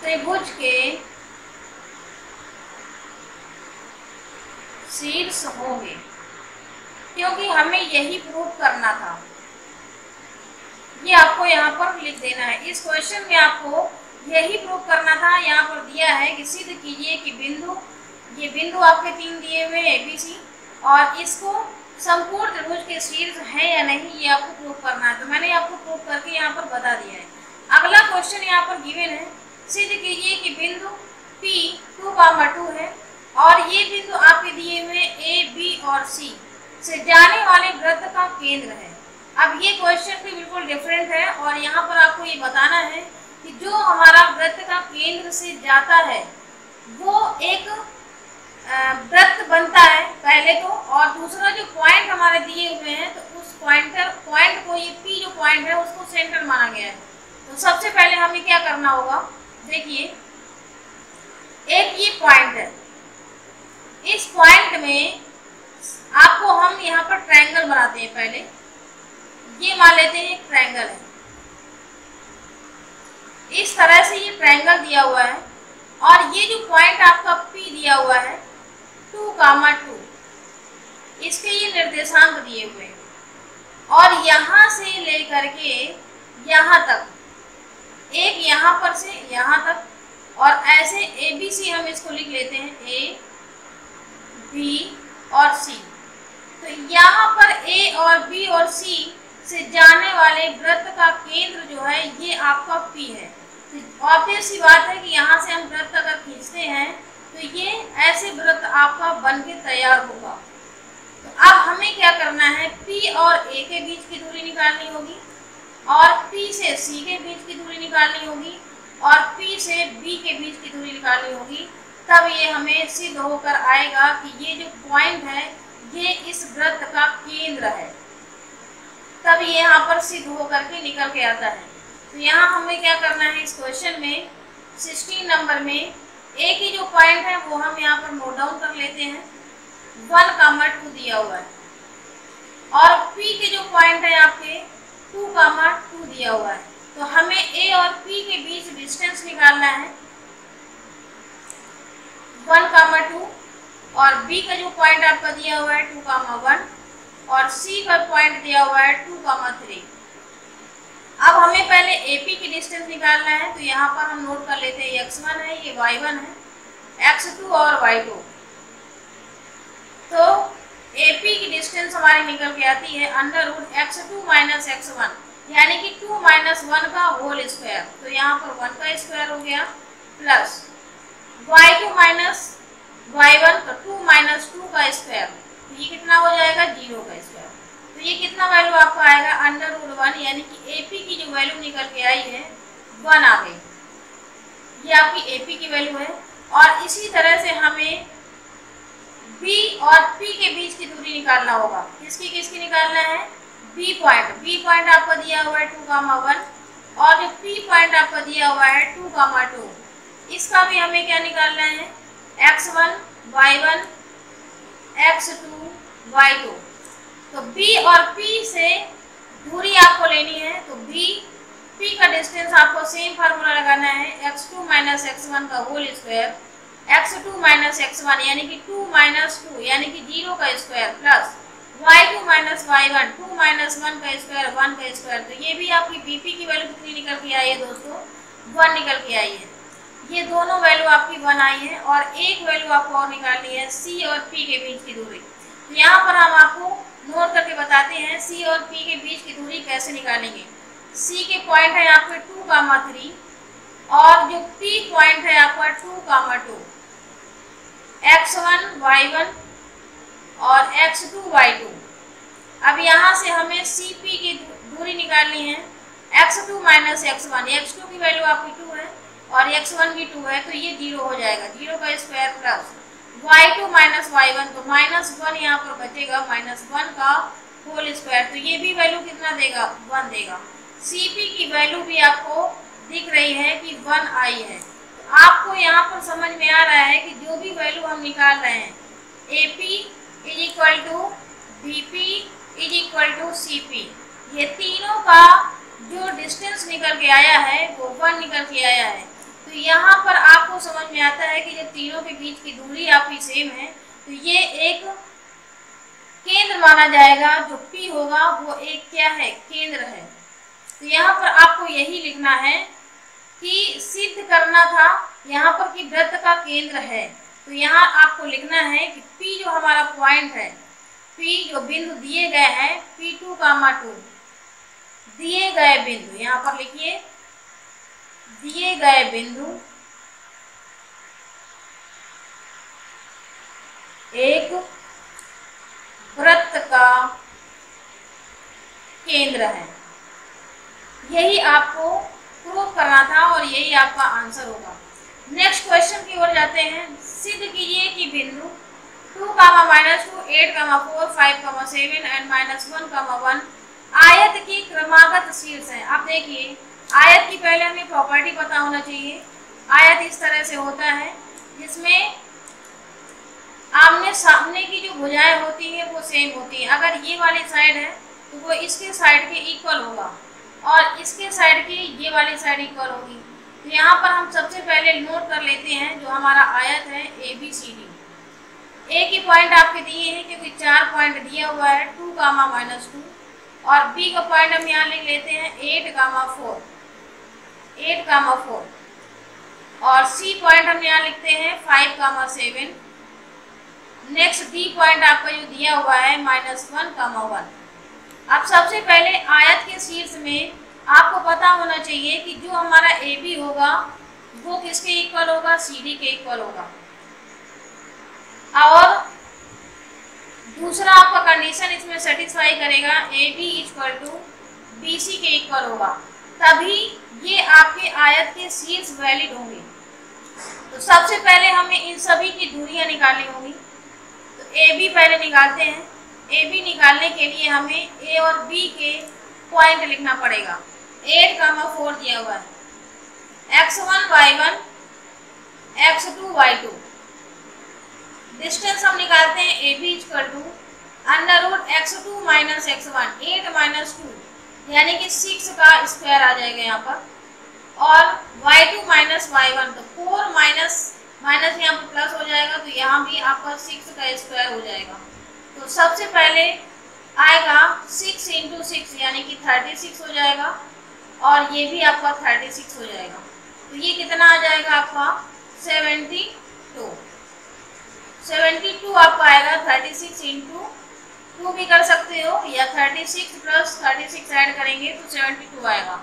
S1: त्रिभुज के शीर्ष होंगे, क्योंकि हमें यही प्रूव करना था। ये आपको यहाँ पर लिख देना है, इस क्वेश्चन में आपको यही प्रूव करना था। यहाँ पर दिया है कि सिद्ध कीजिए कि बिंदु, ये बिंदु आपके 3 दिए हुए ABC, और इसको समकोण त्रिभुज के शीर्ष है या नहीं ये आपको प्रूव करना है। तो मैंने आपको प्रूव करके यहाँ पर बता दिया है। अगला क्वेश्चन यहाँ पर गिवन है, सिद्ध कीजिए कि बिंदु P 2, है और ये बिंदु आपके दिए हुए A, B और C से जाने वाले वृत्त का केंद्र है। अब ये क्वेश्चन भी बिल्कुल डिफरेंट है, और यहाँ पर आपको ये बताना है कि जो हमारा वृत्त का केंद्र से जाता है वो एक वृत्त बनता है पहले तो, और दूसरा जो पॉइंट हमारे दिए हुए हैं तो उस पॉइंट को, ये P जो पॉइंट है उसको सेंटर माना गया है। तो सबसे पहले हमें क्या करना होगा, देखिए एक ये पॉइंट है इस पॉइंट में आपको हम यहाँ पर ट्रायंगल बनाते हैं। पहले ये मान लेते हैं एक ट्रायंगल है, इस तरह से ये ट्रायंगल दिया हुआ है और ये जो पॉइंट आपका P दिया हुआ है 2, 2, इसके ये निर्देशांक दिए हुए हैं और यहाँ से लेकर के यहाँ तक, एक यहाँ पर से यहाँ तक और ऐसे ABC हम इसको लिख लेते हैं A, B और C। तो यहाँ पर A और B और C से जाने वाले वृत्त का केंद्र जो है ये आपका P है। तो ऑब्वियस सी बात है कि यहाँ से हम वृत्त अगर खींचते हैं तो ये ऐसे वृत्त आपका बन के तैयार होगा। तो अब हमें क्या करना है, P और A के बीच की दूरी निकालनी होगी और P से C के बीच की दूरी निकालनी होगी और P से B के बीच की दूरी निकालनी होगी। तब ये हमें सिद्ध होकर आएगा कि ये जो पॉइंट है ये इस वृत्त का केंद्र है। तब ये यहाँ पर सिद्ध होकर के निकल के आता है। तो यहाँ हमें क्या करना है, इस क्वेश्चन में 16 नंबर में एक ही जो पॉइंट है वो हम यहाँ पर नोट डाउन कर लेते हैं। 1, 2 दिया हुआ है और P के जो पॉइंट है आपके 2, 2 दिया हुआ है। तो हमें A और P के बीच डिस्टेंस निकालना है 1, 2 और B का जो पॉइंट आपका दिया हुआ है 2, 1 और C का पॉइंट दिया हुआ है 2, 3। अब हमें पहले AP की डिस्टेंस निकालना है। तो यहाँ पर हम नोट कर लेते हैं x1 है, ये y1 है, x2 और y2। तो AP की डिस्टेंस हमारी निकल के आती है √x2 - x1 यानी कि 2 - 1 का होल स्क्वायर। तो यहाँ पर 1 का स्क्वायर हो गया प्लस y2 - y1 का 2 - 2 का स्क्वायर। तो ये कितना हो जाएगा, 0 का स्क्वायर। तो ये कितना वैल्यू आपका आएगा √1 यानी कि AP की जो वैल्यू निकल के आई है 1 आ गई। ये आपकी AP की वैल्यू है। और इसी तरह से हमें B और P के बीच की दूरी निकालना होगा। किसकी किसकी निकालना है, B पॉइंट आपका दिया हुआ है 2, 1 और जो P पॉइंट आपका दिया हुआ है 2, 2, इसका भी हमें क्या निकालना है, x1, y1, x2, y2। तो B और P से दूरी आपको लेनी है। तो P का डिस्टेंस आपको सेम फार्मूला लगाना है, x2 - x1 का होल स्क्वायर, x2 - x1 यानी कि 2 - 2 यानी कि 0 का स्क्वायर प्लस y2 - y1 2 - 1 का स्क्वायर 1 का स्क्वायर। तो ये भी आपकी BP की वैल्यू कितनी निकल के आई है दोस्तों, 1 निकल के आई है। ये दोनों वैल्यू आपकी 1 आई है और एक वैल्यू आपको और निकालनी है C और P के बीच की दूरी। तो यहाँ पर हम आपको नोट करके बताते हैं C और P के बीच की दूरी कैसे निकालेंगे। C के पॉइंट है आपके 2, 3 और जो P पॉइंट है आपका 2, 2, x1, y1 और x2, y2। अब यहाँ से हमें CP की दूरी निकालनी है x2 - x1। x2 की वैल्यू आपकी 2 है और x1 भी 2 है, तो ये 0 हो जाएगा, 0 का स्क्वायर प्लस y2 - y1 तो -1 यहाँ पर बचेगा, -1 का होल स्क्वायर। तो ये भी वैल्यू कितना देगा, 1 देगा। CP की वैल्यू भी आपको दिख रही है कि 1 आई है। तो आपको यहाँ पर समझ में आ रहा है कि जो भी वैल्यू हम निकाल रहे हैं AP = BP = CP, ये तीनों का जो डिस्टेंस निकल के आया है वो 1 निकल के आया है। तो यहाँ पर आपको समझ में आता है कि जब तीनों के बीच की दूरी आपकी सेम है तो ये एक केंद्र माना जाएगा। जो P होगा वो एक क्या है, केंद्र है। तो यहाँ पर आपको यही लिखना है कि सिद्ध करना था यहाँ पर कि वृत्त का केंद्र है। तो यहाँ आपको लिखना है कि P जो हमारा पॉइंट है, P जो बिंदु दिए गए हैं P2, 2 दिए गए बिंदु, यहाँ पर लिखिए दिए गए बिंदु एक वृत्त का केंद्र है। यही आपको प्रूव करना था और यही आपका आंसर होगा। नेक्स्ट क्वेश्चन की ओर जाते हैं। सिद्ध कीजिए कि बिंदु 2, -2, 8, 4, 5, 7 एंड -1, 1 आयत की क्रमागत शीर्ष है। आप देखिए आयत की पहले हमें प्रॉपर्टी पता होना चाहिए। आयत इस तरह से होता है जिसमें आमने सामने की जो भुजाएं होती है वो सेम होती है। अगर ये वाली साइड है तो वो इसके साइड के इक्वल होगा और इसके साइड की ये वाली साइड इक्वल होगी। तो यहाँ पर हम सबसे पहले नोट कर लेते हैं जो हमारा आयत है ABCD। ए के पॉइंट आपके दिए हैं क्योंकि 4 पॉइंट दिया हुआ है 2, -2 और बी का पॉइंट हम यहाँ लिख लेते हैं 8, 4 और सी पॉइंट हम यहाँ लिखते हैं 5, 7। नेक्स्ट डी पॉइंट आपका जो दिया हुआ है -1, 1। अब सबसे पहले आयत के शीर्ष में आपको पता होना चाहिए कि जो हमारा AB होगा वो किसके इक्वल होगा, CD के इक्वल होगा। और दूसरा आपका कंडीशन इसमें सेटिस्फाई करेगा AB = BC के इक्वल होगा, तभी ये आपके आयत के शीर्ष वैलिड होंगे। तो सबसे पहले हमें इन सभी की दूरियां निकालनी होगी। तो AB पहले निकालते हैं। AB निकालने के लिए हमें A और B के पॉइंट लिखना पड़ेगा। 8, 4 दिया हुआ है, x1 y1 x2 y2। Distance हम निकालते हैं AB = √x2 - x1, 8 - 2 यानी कि 6 का स्क्वायर आ जाएगा यहाँ पर, और y2 - y1 तो 4 माइनस यहाँ पर प्लस हो जाएगा, तो यहाँ भी आपका 6 का स्क्वायर हो जाएगा। तो सबसे पहले आएगा 6 × 6 यानी कि 36 हो जाएगा, और ये भी आपका 36 हो जाएगा। तो ये कितना आ जाएगा आपका 72 आपका आएगा। 36 × 2 भी कर सकते हो, या 36 + 36 ऐड करेंगे तो 72 आएगा।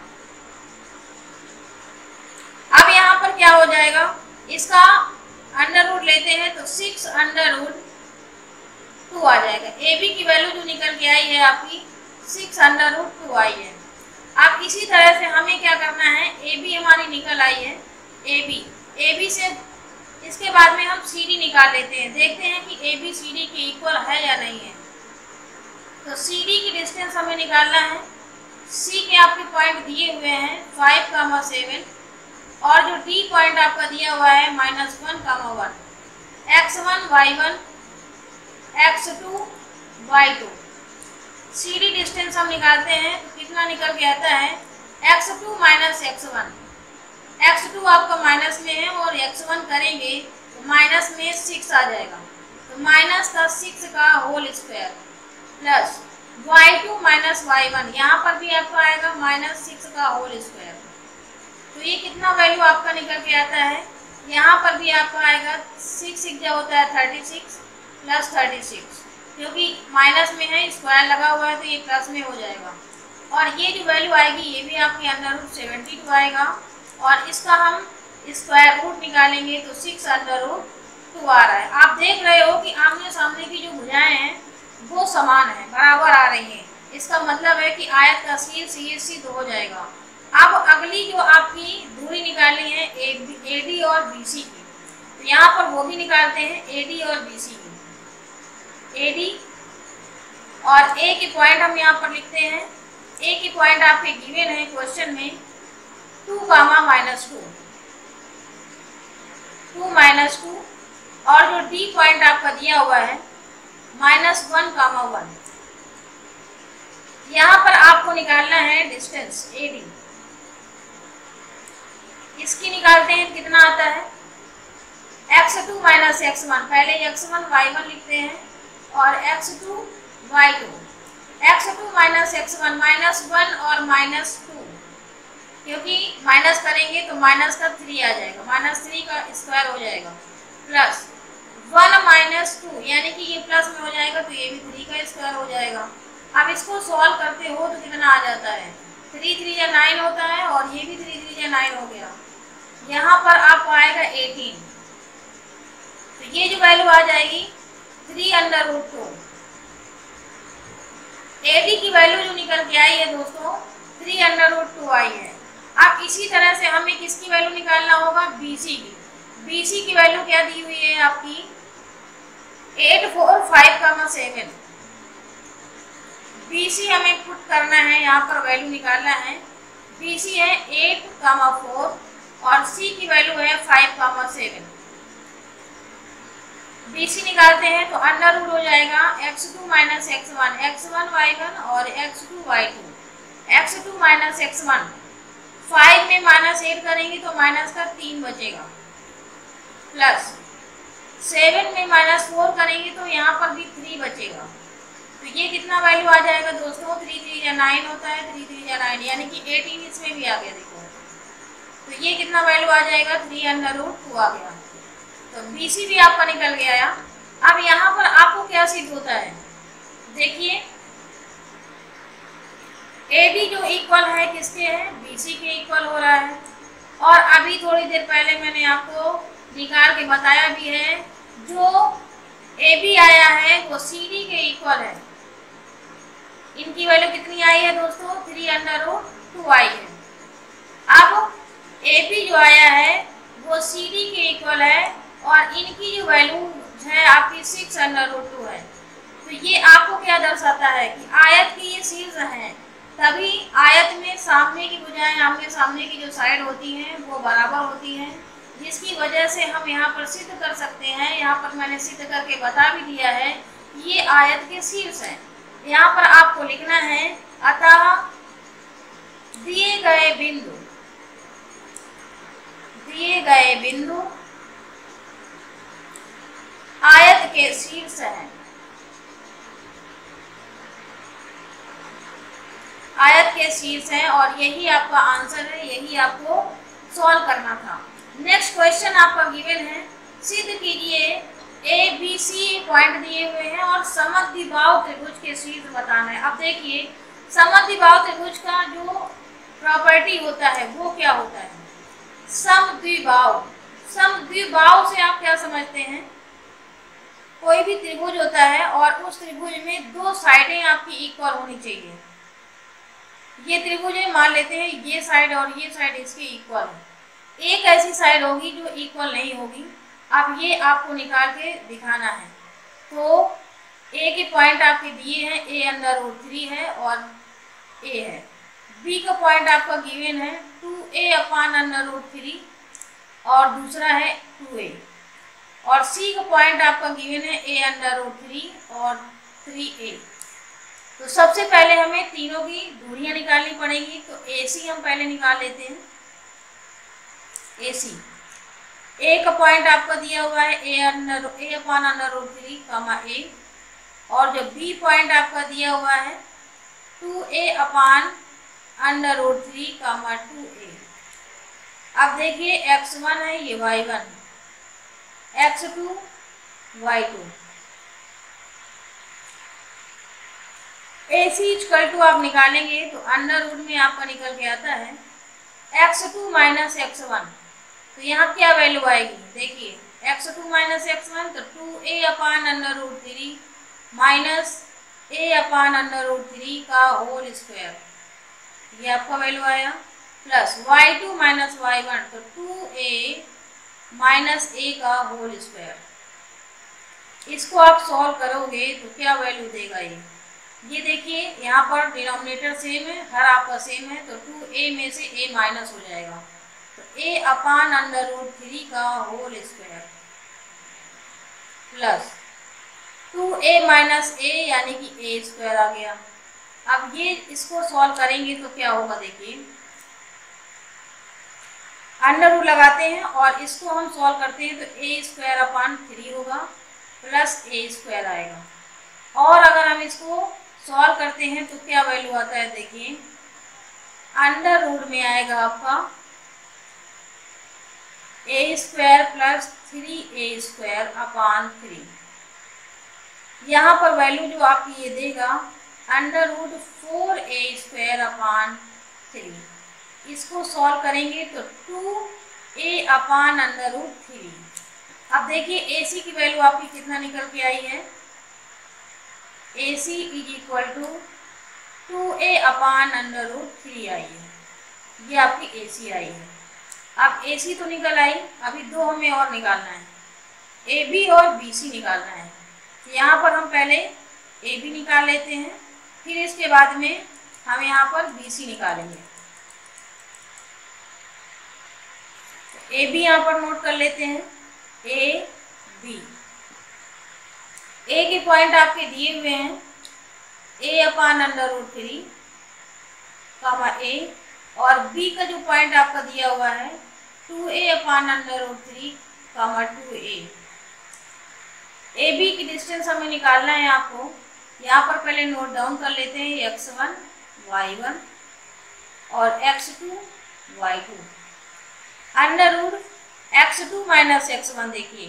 S1: अब यहाँ पर क्या हो जाएगा, इसका अंडर रूट लेते हैं तो 6 √2 आ जाएगा। AB की वैल्यू जो निकल के आई है आपकी 6 √2 आई है। अब इसी तरह से हमें क्या करना है, AB हमारी निकल आई है, AB से इसके बाद में हम CD निकाल लेते हैं। देखते हैं कि AB CD के इक्वल है या नहीं है। तो CD की डिस्टेंस हमें निकालना है। C के आपके पॉइंट दिए हुए हैं 5, 7 और जो D पॉइंट आपका दिया हुआ है -1, 1 x1 y1 x2 y2। CD distance हम निकालते हैं तो कितना निकल के आता है, x2 - x1। x2 आपका माइनस में है और x1 करेंगे तो माइनस में 6 आ जाएगा, तो -6 का whole square plus y2 - y1, यहाँ पर भी आपका आएगा -6 का होल स्क्वायर। तो ये कितना वैल्यू आपका निकल के आता है, यहाँ पर भी आपका आएगा 6 जो होता है 36 + 36, क्योंकि माइनस में है स्क्वायर लगा हुआ है तो ये प्लस में हो जाएगा। और ये जो वैल्यू आएगी ये भी आपकी √72 आएगा, और इसका हम स्क्वायर रूट निकालेंगे तो 6 √2 आ रहा है। आप देख रहे हो कि आमने सामने की जो भुजाएं हैं वो समान है, बराबर आ रही हैं। इसका मतलब है कि आयत का शीर्ष ये सिद्ध हो जाएगा। अब अगली जो आपकी दूरी निकालनी है AD और BC की, तो यहाँ पर वो भी निकालते हैं AD और BC की। AD और A के पॉइंट हम यहाँ पर लिखते हैं। A के पॉइंट आपके गिवन है क्वेश्चन में 2, -2 और जो D पॉइंट आपका दिया हुआ है -1, 1। यहाँ पर आपको निकालना है डिस्टेंस AD। इसकी निकालते हैं, कितना आता है, x2 - x1। पहले x1 y1 लिखते हैं और x2 y2। x2 - x1 -1 और -2, क्योंकि माइनस करेंगे तो माइनस का 3 आ जाएगा, -3 का स्क्वायर हो जाएगा, प्लस 1 - 2 यानी कि ये प्लस में हो जाएगा तो ये भी 3 का स्क्वायर हो जाएगा। अब इसको सॉल्व करते हो तो कितना आ जाता है, 3 3 या 9 होता है, और ये भी 3 3 या 9 हो गया। यहाँ पर आपको आएगा 18, तो ये जो वैल्यू आ जाएगी 3 √2। AD की वैल्यू जो निकल के आई है दोस्तों 3 √2 आई है। अब इसी तरह से हमें किसकी वैल्यू निकालना होगा, BC की। BC की वैल्यू क्या दी हुई है आपकी 8, 4, 5, 7। BC हमें पुट करना है, यहाँ पर वैल्यू निकालना है। BC है 8, 4 और C की वैल्यू है 5, 7। BC निकालते हैं तो अंडर रूट हो जाएगा x2 minus x1, x1 y1 और x2 y2, x2 minus x1, 5 में माइनस 8 करेंगे तो माइनस का 3 बचेगा, प्लस 7 में माइनस 4 करेंगे तो यहाँ पर भी 3 बचेगा। तो ये कितना वैल्यू आ जाएगा दोस्तों, 3 3 या 9 होता है, 3 3 या 9 यानी कि 18 इसमें भी आ गया। देखो तो ये कितना वैल्यू आ जाएगा, 3 अंडर रूट 2 आ गया। तो BC भी आपका निकल गया। अब यहाँ पर आपको क्या सिद्ध होता है, देखिए AB जो इक्वल है किसके है, BC के इक्वल हो रहा है। और अभी थोड़ी देर पहले मैंने आपको निकाल के बताया भी है, जो AB आया है वो CD के इक्वल है। इनकी वैल्यू कितनी आई है दोस्तों, 3 अंडर रूट 2 आई है। अब AB जो आया है वो CD के इक्वल है और इनकी जो वैल्यू है आपकी 6 अंडर रूट 2 है। तो ये आपको क्या दर्शाता है कि आयत की ये शीर्ष है, तभी आयत में सामने की बजाय आमने सामने की जो साइड होती हैं वो बराबर होती हैं, जिसकी वजह से हम यहाँ पर सिद्ध कर सकते हैं। यहाँ पर मैंने सिद्ध करके बता भी दिया है, ये आयत के शीर्ष हैं। यहाँ पर आपको लिखना है, अतः दिए गए बिंदु आयत के शीर्ष हैं। आयत के शीर्ष हैं और यही आपका आंसर है, यही आपको सॉल्व करना था। नेक्स्ट क्वेश्चन आपका गिवन है, सिद्ध कीजिए ABC पॉइंट दिए हुए हैं और समद्विबाहु त्रिभुज के शीर्ष बताना है। अब देखिए समद्विबाहु त्रिभुज का जो प्रॉपर्टी होता है वो क्या होता है, समद्विबाहु। समद्विबाहु से आप क्या समझते हैं, कोई भी त्रिभुज होता है और उस त्रिभुज में 2 साइडें आपकी इक्वल होनी चाहिए। ये त्रिभुज है, मान लेते हैं ये साइड और ये साइड इसके इक्वल है। एक ऐसी साइड होगी जो इक्वल नहीं होगी। अब ये आपको निकाल के दिखाना है। तो A के पॉइंट आपके दिए हैं, A अंडर रूट 3 है और A है। B का पॉइंट आपका गिवन है 2A अपान अंडर रूट 3 और दूसरा है 2A। और C का पॉइंट आपका गिवन है A अंडर रूट 3 और 3A। तो सबसे पहले हमें तीनों की दूरियां निकालनी पड़ेगी। तो AC हम पहले निकाल लेते हैं। AC A का पॉइंट आपका दिया हुआ है A upon under root 3 comma A, और जो B पॉइंट आपका दिया हुआ है 2A अपान अंडर रूट 3 कामा 2A। अब देखिए x1 है, ये y1, x2 y2। AC equal to आप निकालेंगे तो अंडर रूट में आपका निकल के आता है x2 माइनस x1। तो यहाँ क्या वैल्यू आएगी, देखिए x2 माइनस x1 तो 2A upon under root 3 minus A upon under root 3 का होल स्क्वायर, ये आपका वैल्यू आया, प्लस y2 माइनस y1 तो 2A माइनस A का होल स्क्वायर। इसको आप सॉल्व करोगे तो क्या वैल्यू देगा ये देखिए यहाँ पर डिनोमिनेटर सेम है, हर आपका सेम है, तो 2A में से A माइनस हो जाएगा। तो A अपान अंडर रूट 3 का whole square plus 2A minus A यानी कि A स्क्वायर आ गया। अब ये इसको सॉल्व करेंगे तो क्या होगा, देखिए अंडर रूट लगाते हैं और इसको हम सॉल्व करते हैं तो A स्क्वायर अपान 3 होगा प्लस A स्क्वायर आएगा। और अगर हम इसको सॉल्व करते हैं तो क्या वैल्यू आता है, देखिए अंडर रूट में आएगा आपका A square plus 3A square upon 3। यहाँ पर वैल्यू जो आपकी ये देगा under root 4A square upon 3। इसको सॉल्व करेंगे तो 2A अपान अंडर रूट 3। अब देखिए AC की वैल्यू आपकी कितना निकल के आई है, AC is equal to 2A upon under root 3 आई है, ये आपकी AC आई है। अब AC तो निकल आई, अभी 2 हमें और निकालना है, AB और BC निकालना है। तो यहाँ पर हम पहले AB निकाल लेते हैं, फिर इसके बाद में हम यहाँ पर BC निकालेंगे। तो AB यहाँ पर नोट कर लेते हैं, AB ए के पॉइंट आपके दिए हुए हैं a/√3 कामा ए, और बी का जो पॉइंट आपका दिया हुआ है 2a/√3 comma 2a। A B की डिस्टेंस हमें निकालना है आपको। यहाँ पर पहले नोट डाउन कर लेते हैं x1 y1 और x2 y2। Under x2 minus x1 देखिए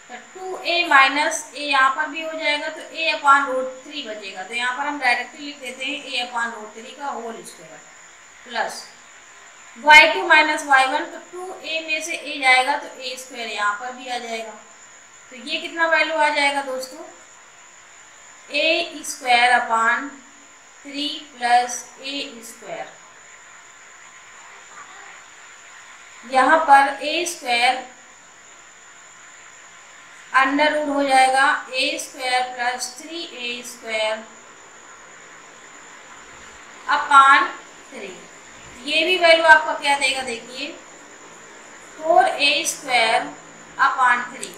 S1: तो 2a माइनस ए यहाँ पर भी हो जाएगा तो a/√3 बचेगा। तो यहाँ पर हम डायरेक्टली लिख देते हैं a/√3 का whole square plus y2 minus y1 तो 2a में से a जाएगा तो a स्क्वायर यहाँ पर भी आ जाएगा। तो ये कितना वैल्यू आ जाएगा दोस्तों, a² प्लस a²। यहाँ पर a² अंडर हो जाएगा a² प्लस 3a² अपान 3। ये भी वैल्यू आपका क्या देगा देखिए 4a² अपान 3।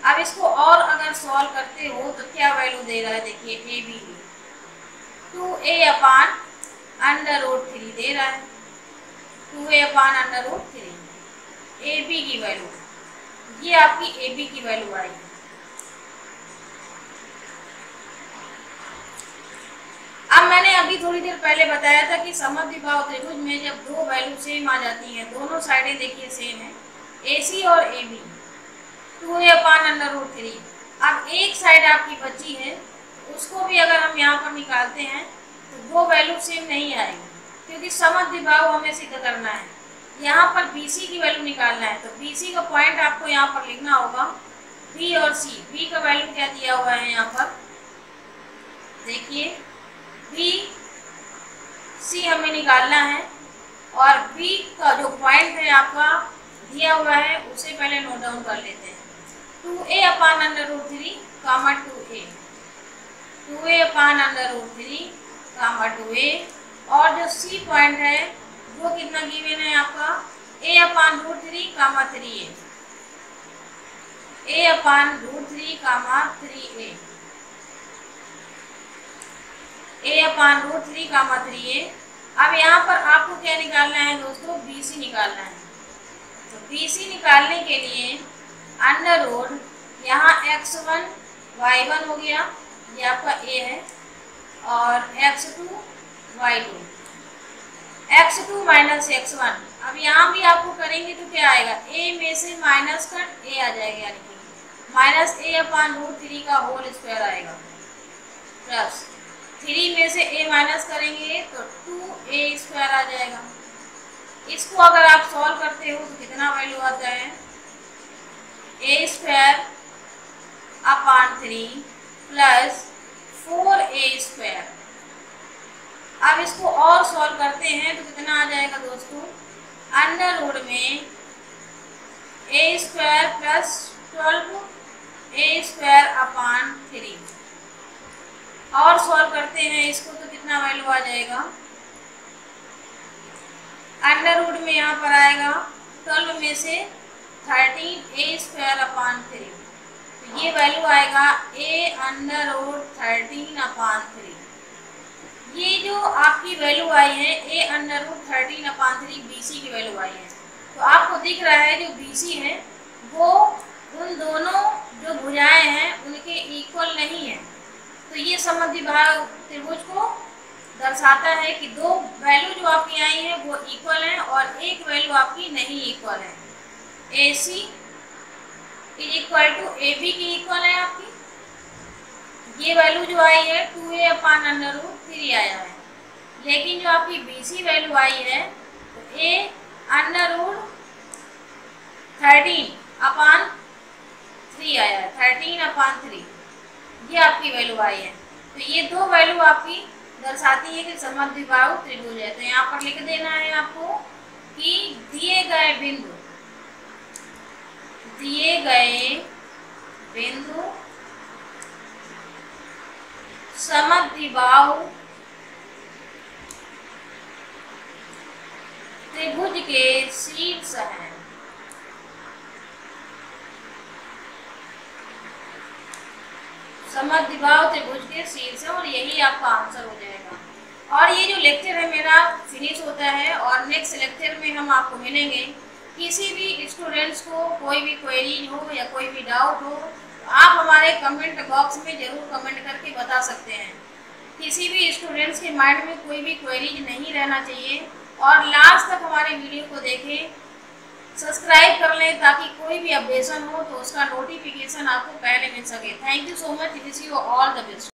S1: अब इसको और अगर सॉल्व करते हो तो क्या वैल्यू दे रहा है देखिए ए बी 2a/√3 दे रहा है 2a/√3 ए बी की वैल्यू। ये आपकी ए बी की वैल्यू आई। अब मैंने अभी थोड़ी देर पहले बताया था कि समद्विबाहु त्रिभुज में जब दो वैल्यू सेम आ जाती हैं, दोनों साइडें देखिए सेम है ए सी और ए बी 2a/√3। अब एक साइड आपकी बची है, उसको भी अगर हम यहाँ पर निकालते हैं तो वो वैल्यू सेम नहीं आएगी, क्योंकि समद्विबाहु हमें सिद्ध करना है। यहाँ पर BC की वैल्यू निकालना है तो BC का पॉइंट आपको यहाँ पर लिखना होगा B और C। B का वैल्यू क्या दिया हुआ है यहाँ पर देखिए BC हमें निकालना है, और B का जो पॉइंट है आपका दिया हुआ है उसे पहले नोट डाउन कर लेते हैं 2a/√3 कामा 2a 2a/√3 कामा 2a। और जो C पॉइंट है वो कितना गिवन है आपका a/√3 कामा 3a a/√3 कामा 3a a/√3 कामा 3a। अब यहाँ पर आपको क्या निकालना है दोस्तों, BC निकालना है। तो BC निकालने के लिए अंडर रूट यहाँ x1 y1 हो गया, ये आपका a है, और x2 y2 x2 minus x1। अब यहाँ भी आपको करेंगे तो क्या आएगा, a में से माइनस कर a आ जाएगा, यानी कि माइनस a/√3 का होल स्क्वायर आएगा प्लस 3 में से a माइनस करेंगे तो 2a² आ जाएगा। इसको अगर आप सॉल्व करते हो तो कितना वैल्यू आता है a² अपान 3 प्लस 4a²। अब इसको और सॉल्व करते हैं तो कितना आ जाएगा दोस्तों, अंडर रूट में a² प्लस 12a² अपान 3। और सॉल्व करते हैं इसको तो कितना वैल्यू आ जाएगा, अंडर रूट में यहाँ पर आएगा 12 में से 13a² अपान 3। तो ये वैल्यू आएगा a√13/3। ये जो आपकी वैल्यू आई है a√13/3 BC की वैल्यू आई है। तो आपको दिख रहा है जो BC है वो उन दोनों जो भुजाएं हैं उनके इक्वल नहीं है। तो ये समद्विबाहु त्रिभुज को दर्शाता है कि दो वैल्यू जो आपकी आई है वो इक्वल है और एक वैल्यू आपकी नहीं इक्वल है। AC = AB की इक्वल है आपकी। ये वैल्यू जो आई है 2a/√3 आया है, लेकिन जो आपकी BC वैल्यू आई है तो a√13/3 आया है, 13/3 ये आपकी वैल्यू आई है। तो ये दो वैल्यू आपकी दर्शाती है कि समद्विबाहु त्रिभुज है। तो यहाँ पर लिख देना है आपको कि दिए गए बिंदु समद्विबाहु त्रिभुज के शीर्ष हैं। समद्विबाहु त्रिभुज के शीर्ष है और यही आपका आंसर हो जाएगा। और ये जो लेक्चर है मेरा फिनिश होता है और नेक्स्ट लेक्चर में हम आपको मिलेंगे। किसी भी स्टूडेंट्स को कोई भी क्वेरी हो या कोई भी डाउट हो तो आप हमारे कमेंट बॉक्स में ज़रूर कमेंट करके बता सकते हैं। किसी भी स्टूडेंट्स के माइंड में कोई भी क्वेरीज नहीं रहना चाहिए। और लास्ट तक हमारे वीडियो को देखें, सब्सक्राइब कर लें ताकि कोई भी अपडेशन हो तो उसका नोटिफिकेशन आपको पहले मिल सके। Thank you so much. Wish you all the best.